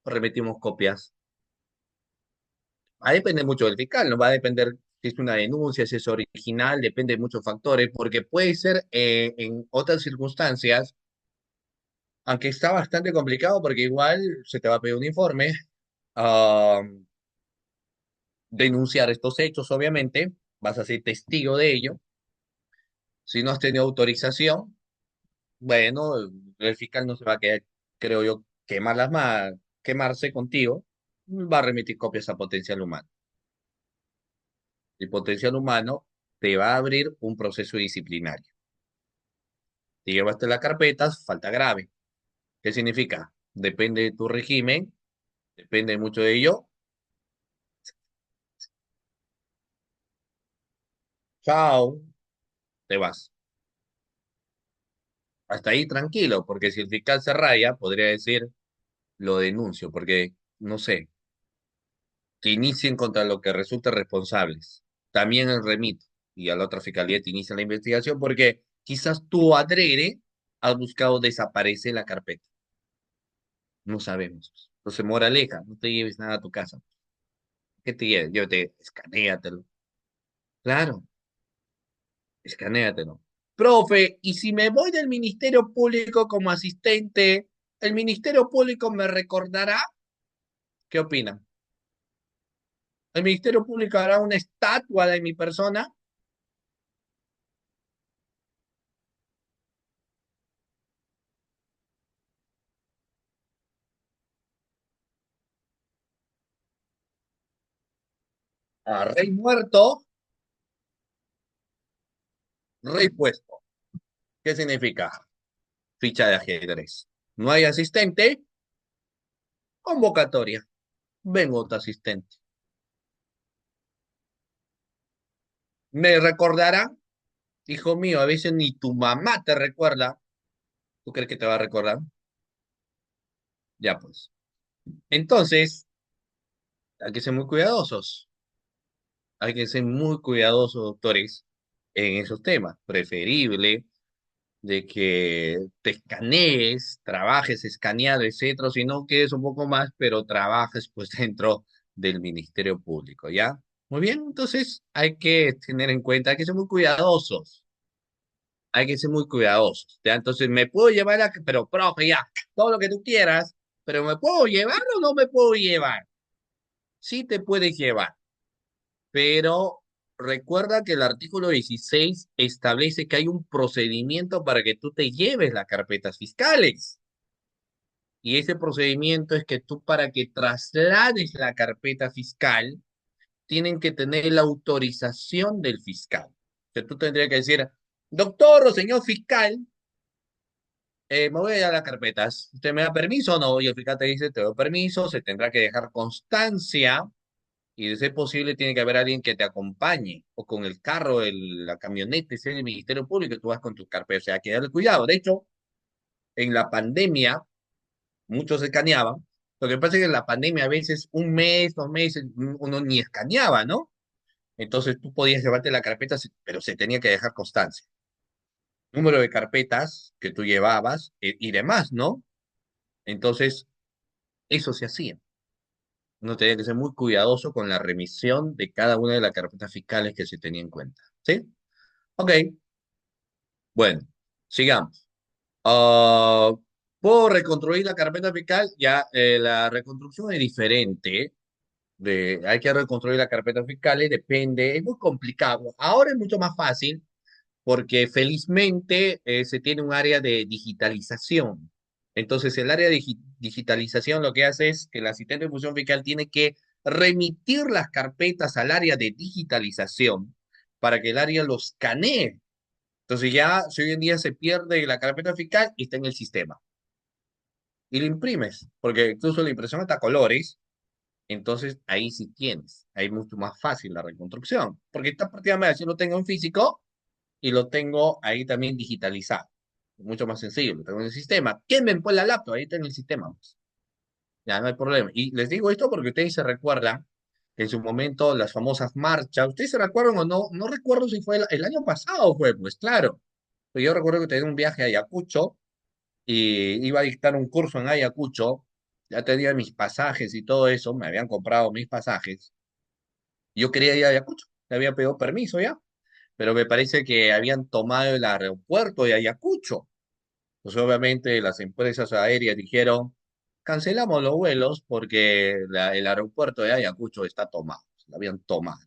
repetimos copias. Va a depender mucho del fiscal, no va a depender si es una denuncia, si es original, depende de muchos factores, porque puede ser en otras circunstancias, aunque está bastante complicado porque igual se te va a pedir un informe, ah, denunciar estos hechos, obviamente, vas a ser testigo de ello. Si no has tenido autorización, bueno, el fiscal no se va a quedar, creo yo, quemarse contigo, va a remitir copias a potencial humano. El potencial humano te va a abrir un proceso disciplinario. Si llevaste las carpetas, falta grave. ¿Qué significa? Depende de tu régimen, depende mucho de ello. Chao, te vas. Hasta ahí tranquilo, porque si el fiscal se raya, podría decir, lo denuncio, porque, no sé, que inicien contra lo que resulte responsables. También el remito y a la otra fiscalía te inicia la investigación porque quizás tú adrede has buscado desaparecer la carpeta. No sabemos. Entonces, moraleja, no te lleves nada a tu casa. ¿Qué te lleves? Llévate, escanéatelo. Claro, escanéatelo. Profe, ¿y si me voy del Ministerio Público como asistente, el Ministerio Público me recordará? ¿Qué opinan? ¿El Ministerio Público hará una estatua de mi persona? A rey muerto, rey puesto. ¿Qué significa? Ficha de ajedrez. No hay asistente, convocatoria. Vengo otro asistente. ¿Me recordará? Hijo mío, a veces ni tu mamá te recuerda. ¿Tú crees que te va a recordar? Ya pues. Entonces, hay que ser muy cuidadosos. Hay que ser muy cuidadosos, doctores, en esos temas. Preferible de que te escanees, trabajes escaneado, etcétera, si no quedes un poco más, pero trabajes pues dentro del Ministerio Público, ¿ya? Muy bien, entonces hay que tener en cuenta, hay que ser muy cuidadosos, hay que ser muy cuidadosos, ¿ya? Entonces, me puedo llevar a, pero profe, ya, todo lo que tú quieras, pero ¿me puedo llevar o no me puedo llevar? Sí te puedes llevar. pero recuerda que el artículo 16 establece que hay un procedimiento para que tú te lleves las carpetas fiscales. Y ese procedimiento es que tú para que traslades la carpeta fiscal, tienen que tener la autorización del fiscal. O sea, tú tendrías que decir, doctor o señor fiscal, me voy a dar las carpetas. ¿Usted me da permiso o no? Y el fiscal te dice, te doy permiso, se tendrá que dejar constancia y de ser posible tiene que haber alguien que te acompañe o con el carro, la camioneta, ese es el Ministerio Público, y tú vas con tus carpetas. O sea, hay que darle cuidado. De hecho, en la pandemia, muchos escaneaban. Lo que pasa es que en la pandemia a veces un mes, 2 meses, uno ni escaneaba, ¿no? Entonces tú podías llevarte la carpeta, pero se tenía que dejar constancia. Número de carpetas que tú llevabas y demás, ¿no? Entonces, eso se hacía. Uno tenía que ser muy cuidadoso con la remisión de cada una de las carpetas fiscales que se tenía en cuenta. ¿Sí? Ok, bueno, sigamos. Ah, ¿puedo reconstruir la carpeta fiscal? Ya, la reconstrucción es diferente. Hay que reconstruir la carpeta fiscal, depende, es muy complicado. Ahora es mucho más fácil porque felizmente se tiene un área de digitalización. Entonces, el área de digitalización lo que hace es que el asistente de función fiscal tiene que remitir las carpetas al área de digitalización para que el área los escanee. Entonces, ya si hoy en día se pierde la carpeta fiscal, está en el sistema. Y lo imprimes, porque incluso la impresión está a colores, entonces ahí sí tienes, ahí es mucho más fácil la reconstrucción, porque esta prácticamente si lo tengo en físico, y lo tengo ahí también digitalizado. Mucho más sencillo, lo tengo en el sistema. Quemen pues la laptop, ahí está en el sistema, pues. Ya no hay problema. Y les digo esto porque ustedes se recuerdan que en su momento las famosas marchas, ¿ustedes se recuerdan o no? No recuerdo si fue el año pasado, fue, pues claro. Pero yo recuerdo que tenía un viaje a Ayacucho y iba a dictar un curso en Ayacucho. Ya tenía mis pasajes y todo eso, me habían comprado mis pasajes. Yo quería ir a Ayacucho, le había pedido permiso ya, pero me parece que habían tomado el aeropuerto de Ayacucho. Pues obviamente las empresas aéreas dijeron, cancelamos los vuelos porque el aeropuerto de Ayacucho está tomado, lo habían tomado.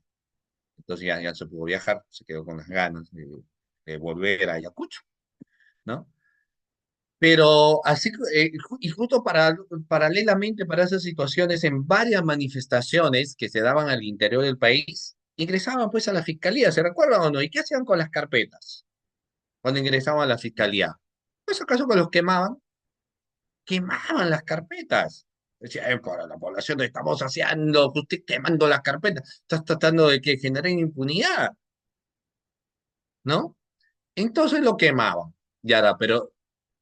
Entonces ya se pudo viajar, se quedó con las ganas de volver a Ayacucho, ¿no? Pero así, y justo paralelamente para esas situaciones, en varias manifestaciones que se daban al interior del país, ingresaban pues a la fiscalía, ¿se recuerdan o no? ¿Y qué hacían con las carpetas cuando ingresaban a la fiscalía? Pues acaso que los quemaban, quemaban las carpetas. Decía, para la población estamos haciendo, usted quemando las carpetas, estás tratando de que generen impunidad, ¿no? Entonces lo quemaban. Yara, pero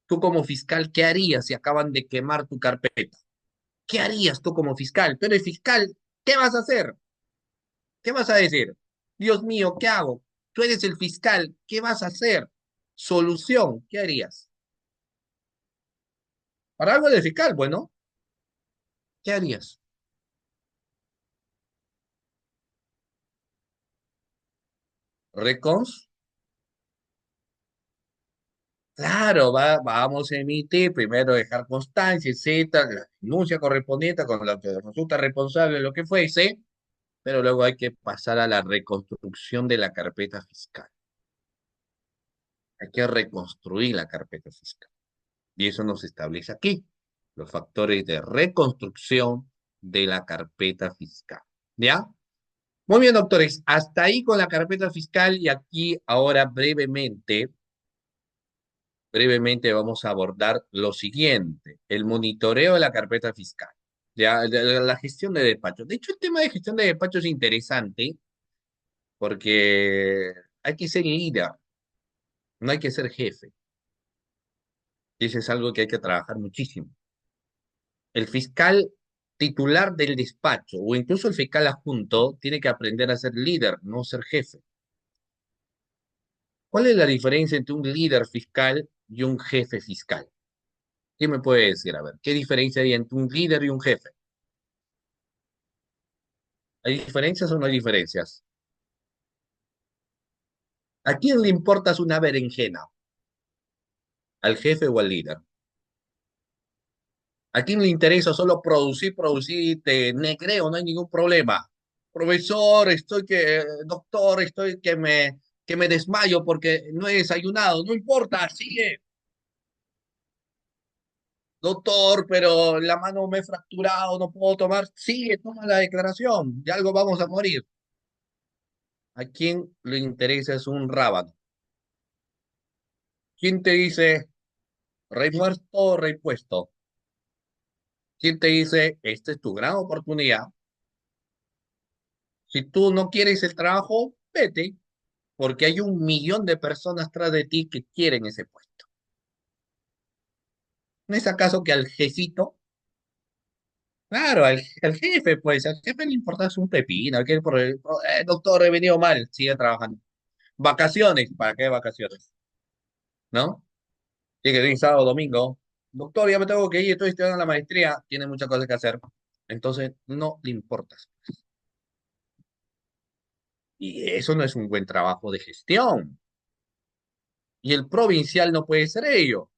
tú como fiscal, ¿qué harías si acaban de quemar tu carpeta? ¿Qué harías tú como fiscal? Tú eres fiscal, ¿qué vas a hacer? ¿Qué vas a decir? Dios mío, ¿qué hago? Tú eres el fiscal, ¿qué vas a hacer? Solución, ¿qué harías? Para algo de fiscal, bueno, ¿qué harías? Recons, claro, vamos a emitir, primero dejar constancia, etcétera, la denuncia correspondiente con lo que resulta responsable, lo que fuese, pero luego hay que pasar a la reconstrucción de la carpeta fiscal. Hay que reconstruir la carpeta fiscal. Y eso nos establece aquí, los factores de reconstrucción de la carpeta fiscal. ¿Ya? Muy bien, doctores, hasta ahí con la carpeta fiscal y aquí ahora brevemente vamos a abordar lo siguiente, el monitoreo de la carpeta fiscal, ya, la gestión de despachos. De hecho, el tema de gestión de despachos es interesante porque hay que ser líder, no hay que ser jefe. Y eso es algo que hay que trabajar muchísimo. El fiscal titular del despacho o incluso el fiscal adjunto tiene que aprender a ser líder, no ser jefe. ¿Cuál es la diferencia entre un líder fiscal y un jefe fiscal? ¿Quién me puede decir? A ver, ¿qué diferencia hay entre un líder y un jefe? ¿Hay diferencias o no hay diferencias? ¿A quién le importas una berenjena? ¿Al jefe o al líder? ¿A quién le interesa solo producir, producir, te negreo, no hay ningún problema? profesor, doctor, estoy que me desmayo porque no he desayunado. No importa, sigue. Doctor, pero la mano me he fracturado, no puedo tomar. Sigue, toma la declaración. De algo vamos a morir. ¿A quién le interesa es un rábano? ¿Quién te dice rey muerto o rey puesto? ¿Quién te dice esta es tu gran oportunidad? Si tú no quieres el trabajo, vete, porque hay 1 millón de personas tras de ti que quieren ese puesto. ¿No es acaso que al jefito? Claro, al jefe, pues, al jefe le importa es un pepino, doctor, he venido mal, sigue trabajando. Vacaciones, ¿para qué vacaciones? ¿No? Tiene que ir sábado, domingo. Doctor, ya me tengo que ir, estoy estudiando la maestría, tiene muchas cosas que hacer. Entonces, no le importas. Y eso no es un buen trabajo de gestión. Y el provincial no puede ser ello.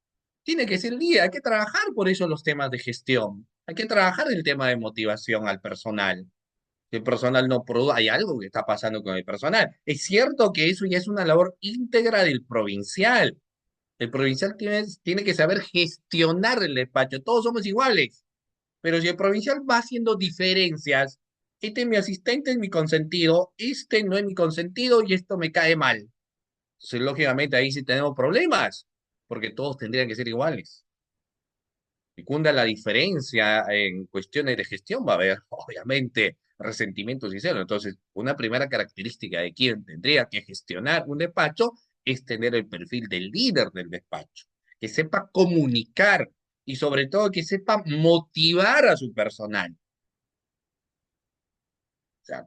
Tiene que ser el día, hay que trabajar por eso los temas de gestión. Hay que trabajar el tema de motivación al personal. El personal no produce, hay algo que está pasando con el personal. Es cierto que eso ya es una labor íntegra del provincial. El provincial tiene que saber gestionar el despacho. Todos somos iguales. Pero si el provincial va haciendo diferencias, este es mi asistente, es mi consentido, este no es mi consentido y esto me cae mal. Entonces, lógicamente, ahí sí tenemos problemas, porque todos tendrían que ser iguales. Si cunda la diferencia en cuestiones de gestión, va a haber, obviamente, resentimientos y celos. Entonces, una primera característica de quien tendría que gestionar un despacho es tener el perfil del líder del despacho, que sepa comunicar y sobre todo que sepa motivar a su personal. O sea,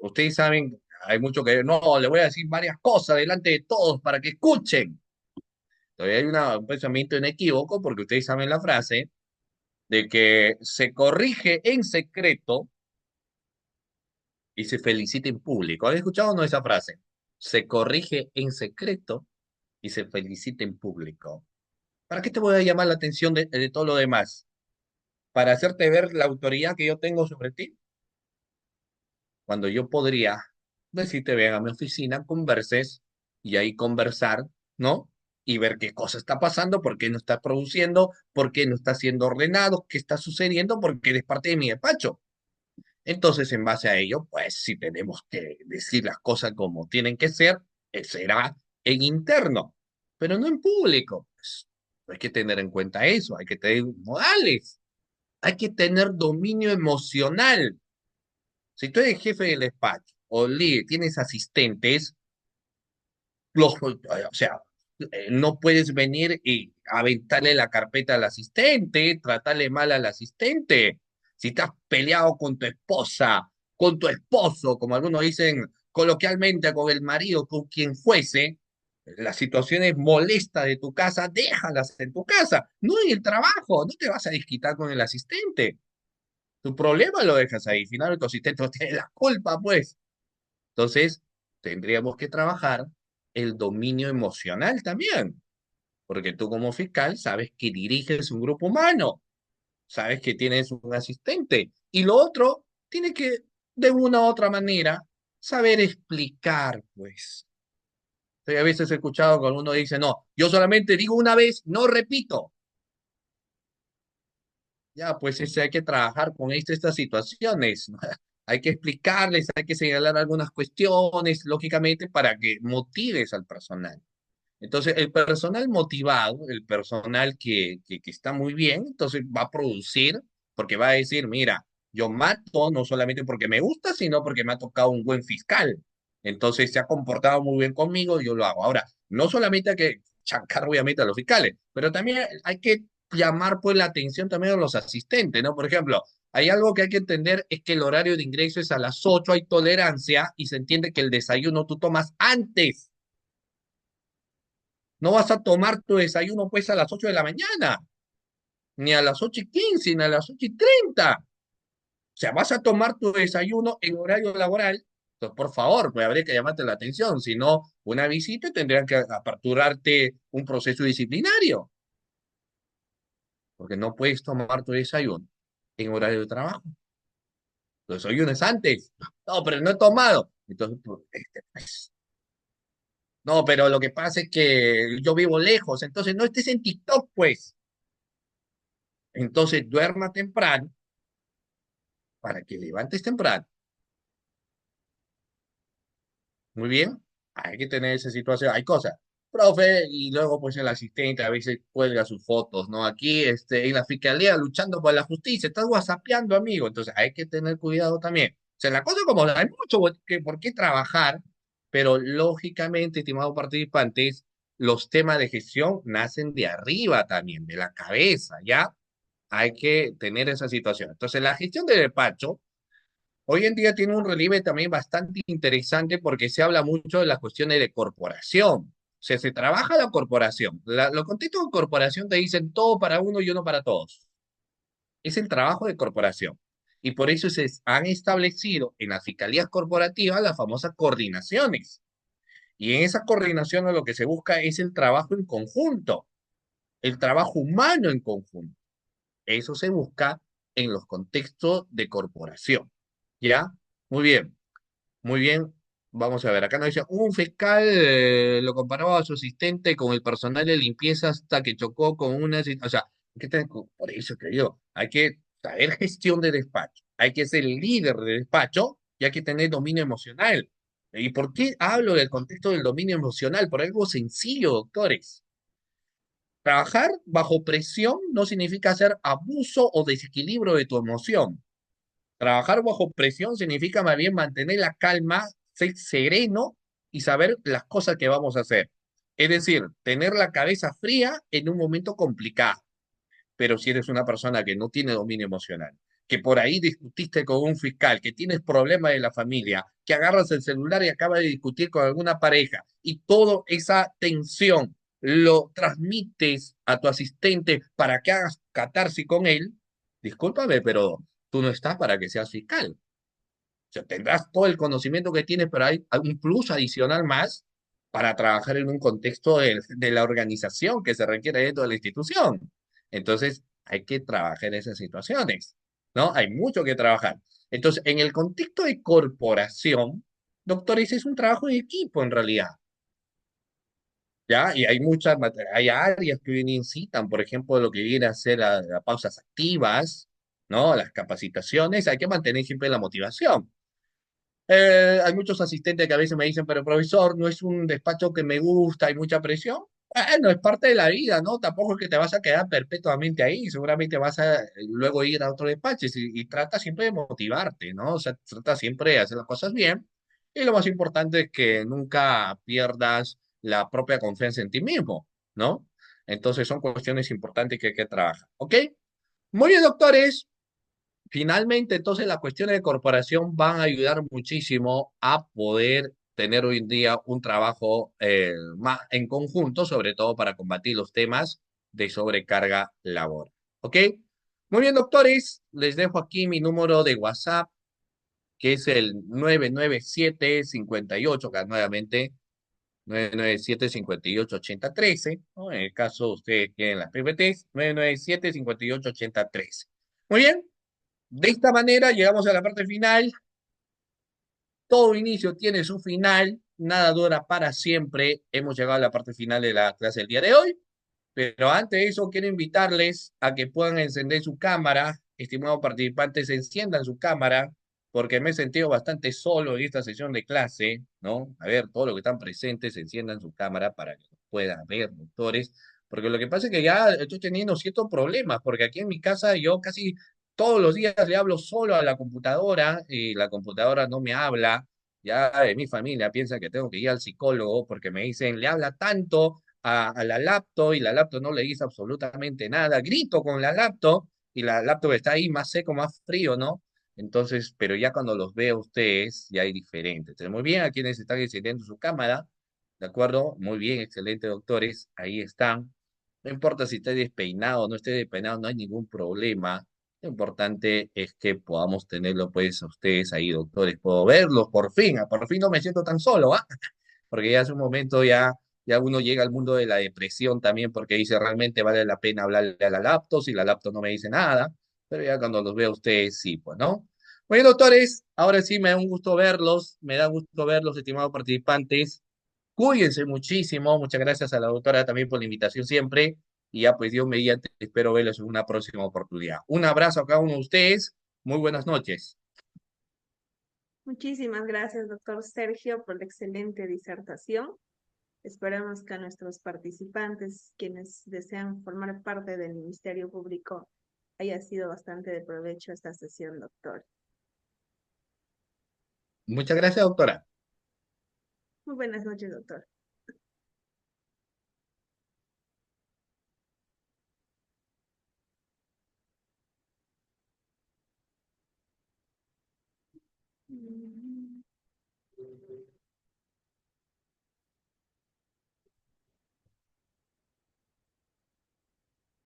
ustedes saben, hay mucho que no, le voy a decir varias cosas delante de todos para que escuchen. Todavía hay un pensamiento inequívoco porque ustedes saben la frase de que se corrige en secreto y se felicita en público. ¿Has escuchado o no esa frase? Se corrige en secreto y se felicita en público. ¿Para qué te voy a llamar la atención de todo lo demás? ¿Para hacerte ver la autoridad que yo tengo sobre ti? Cuando yo podría decirte, ven a mi oficina, converses y ahí conversar, ¿no? Y ver qué cosa está pasando, por qué no está produciendo, por qué no está siendo ordenado, qué está sucediendo, porque eres parte de mi despacho. Entonces, en base a ello, pues si tenemos que decir las cosas como tienen que ser, será en interno, pero no en público. Pues, hay que tener en cuenta eso, hay que tener modales, hay que tener dominio emocional. Si tú eres jefe del despacho o líder, tienes asistentes, o sea, no puedes venir y aventarle la carpeta al asistente, tratarle mal al asistente. Si estás peleado con tu esposa, con tu esposo, como algunos dicen coloquialmente, con el marido, con quien fuese, las situaciones molestas de tu casa, déjalas en tu casa, no en el trabajo, no te vas a desquitar con el asistente. Tu problema lo dejas ahí, finalmente tu asistente no tiene la culpa, pues. Entonces, tendríamos que trabajar el dominio emocional también, porque tú como fiscal sabes que diriges un grupo humano, sabes que tienes un asistente, y lo otro, tiene que, de una u otra manera, saber explicar, pues. A veces he escuchado cuando uno dice, no, yo solamente digo una vez, no repito. Ya, pues hay que trabajar con estas situaciones, ¿no? Hay que explicarles, hay que señalar algunas cuestiones, lógicamente, para que motives al personal. Entonces, el personal motivado, el personal que está muy bien, entonces va a producir, porque va a decir, mira, yo mato no solamente porque me gusta, sino porque me ha tocado un buen fiscal. Entonces, se ha comportado muy bien conmigo, yo lo hago. Ahora, no solamente hay que chancar, obviamente, a los fiscales, pero también hay que llamar, pues, la atención también a los asistentes, ¿no? Por ejemplo, hay algo que hay que entender, es que el horario de ingreso es a las 8, hay tolerancia, y se entiende que el desayuno tú tomas antes. No vas a tomar tu desayuno pues a las 8 de la mañana, ni a las 8:15, ni a las 8:30. O sea, vas a tomar tu desayuno en horario laboral. Entonces, por favor, pues habría que llamarte la atención. Si no, una visita tendrían que aperturarte un proceso disciplinario, porque no puedes tomar tu desayuno en horario de trabajo. Lo desayunes antes. No, pero no he tomado. Entonces, pues, no, pero lo que pasa es que yo vivo lejos, entonces no estés en TikTok, pues. Entonces, duerma temprano para que levantes temprano. Muy bien, hay que tener esa situación. Hay cosas. Profe, y luego pues el asistente a veces cuelga sus fotos, ¿no? Aquí en la fiscalía luchando por la justicia, estás whatsappeando, amigo. Entonces hay que tener cuidado también. O sea, la cosa como hay mucho por qué trabajar, pero lógicamente, estimados participantes, los temas de gestión nacen de arriba también, de la cabeza, ¿ya? Hay que tener esa situación. Entonces, la gestión de despacho hoy en día tiene un relieve también bastante interesante porque se habla mucho de las cuestiones de corporación. O sea, se trabaja la corporación. Los contextos de corporación te dicen todo para uno y uno para todos. Es el trabajo de corporación. Y por eso se han establecido en las fiscalías corporativas las famosas coordinaciones. Y en esa coordinación lo que se busca es el trabajo en conjunto, el trabajo humano en conjunto. Eso se busca en los contextos de corporación. ¿Ya? Muy bien. Muy bien, vamos a ver, acá nos dice, un fiscal lo comparaba a su asistente con el personal de limpieza hasta que chocó con una... O sea, por eso que digo, hay que saber gestión de despacho, hay que ser el líder de despacho y hay que tener dominio emocional. ¿Y por qué hablo del contexto del dominio emocional? Por algo sencillo, doctores. Trabajar bajo presión no significa hacer abuso o desequilibrio de tu emoción. Trabajar bajo presión significa más bien mantener la calma, ser sereno y saber las cosas que vamos a hacer. Es decir, tener la cabeza fría en un momento complicado. Pero si eres una persona que no tiene dominio emocional, que por ahí discutiste con un fiscal, que tienes problemas de la familia, que agarras el celular y acabas de discutir con alguna pareja y toda esa tensión lo transmites a tu asistente para que hagas catarsis con él, discúlpame, pero tú no estás para que seas fiscal. O sea, tendrás todo el conocimiento que tienes, pero hay un plus adicional más para trabajar en un contexto de la organización que se requiere dentro de la institución. Entonces, hay que trabajar en esas situaciones, ¿no? Hay mucho que trabajar. Entonces, en el contexto de corporación, doctores, es un trabajo de equipo en realidad, ¿ya? Y hay hay áreas que hoy en día incitan, por ejemplo, lo que viene a ser las pausas activas, ¿no? Las capacitaciones, hay que mantener siempre la motivación. Hay muchos asistentes que a veces me dicen, pero profesor, no es un despacho que me gusta, hay mucha presión. Bueno, es parte de la vida, ¿no? Tampoco es que te vas a quedar perpetuamente ahí, seguramente vas a luego ir a otro despacho y trata siempre de motivarte, ¿no? O sea, trata siempre de hacer las cosas bien. Y lo más importante es que nunca pierdas la propia confianza en ti mismo, ¿no? Entonces son cuestiones importantes que hay que trabajar, ¿ok? Muy bien, doctores. Finalmente, entonces, las cuestiones de corporación van a ayudar muchísimo a poder tener hoy en día un trabajo más en conjunto, sobre todo para combatir los temas de sobrecarga laboral. ¿Ok? Muy bien, doctores, les dejo aquí mi número de WhatsApp, que es el 997-58, que nuevamente 997-58-8013, ¿no? En el caso ustedes quieren las PPTs, 997-58-8013. Muy bien. De esta manera llegamos a la parte final. Todo inicio tiene su final, nada dura para siempre. Hemos llegado a la parte final de la clase del día de hoy, pero antes de eso quiero invitarles a que puedan encender su cámara. Estimados participantes, enciendan su cámara porque me he sentido bastante solo en esta sesión de clase, ¿no? A ver, todos los que están presentes, enciendan su cámara para que nos puedan ver, doctores, porque lo que pasa es que ya estoy teniendo ciertos problemas, porque aquí en mi casa yo casi todos los días le hablo solo a la computadora y la computadora no me habla. Ya mi familia piensa que tengo que ir al psicólogo porque me dicen, le habla tanto a la laptop y la laptop no le dice absolutamente nada. Grito con la laptop y la laptop está ahí más seco, más frío, ¿no? Entonces, pero ya cuando los veo a ustedes, ya hay diferente. Entonces, muy bien a quienes están encendiendo su cámara, ¿de acuerdo? Muy bien, excelente, doctores, ahí están. No importa si esté despeinado o no esté despeinado, no hay ningún problema. Lo importante es que podamos tenerlo, pues, a ustedes ahí, doctores. Puedo verlos, por fin no me siento tan solo, ¿ah? Porque ya hace un momento ya uno llega al mundo de la depresión también porque dice realmente vale la pena hablarle a la laptop si la laptop no me dice nada, pero ya cuando los veo a ustedes sí, pues, ¿no? Bueno, doctores, ahora sí me da un gusto verlos, me da gusto verlos, estimados participantes. Cuídense muchísimo, muchas gracias a la doctora también por la invitación siempre. Y ya pues Dios mediante, espero verlos en una próxima oportunidad. Un abrazo a cada uno de ustedes, muy buenas noches. Muchísimas gracias, doctor Sergio, por la excelente disertación. Esperamos que a nuestros participantes, quienes desean formar parte del Ministerio Público, haya sido bastante de provecho esta sesión, doctor. Muchas gracias, doctora. Muy buenas noches, doctor. Mm.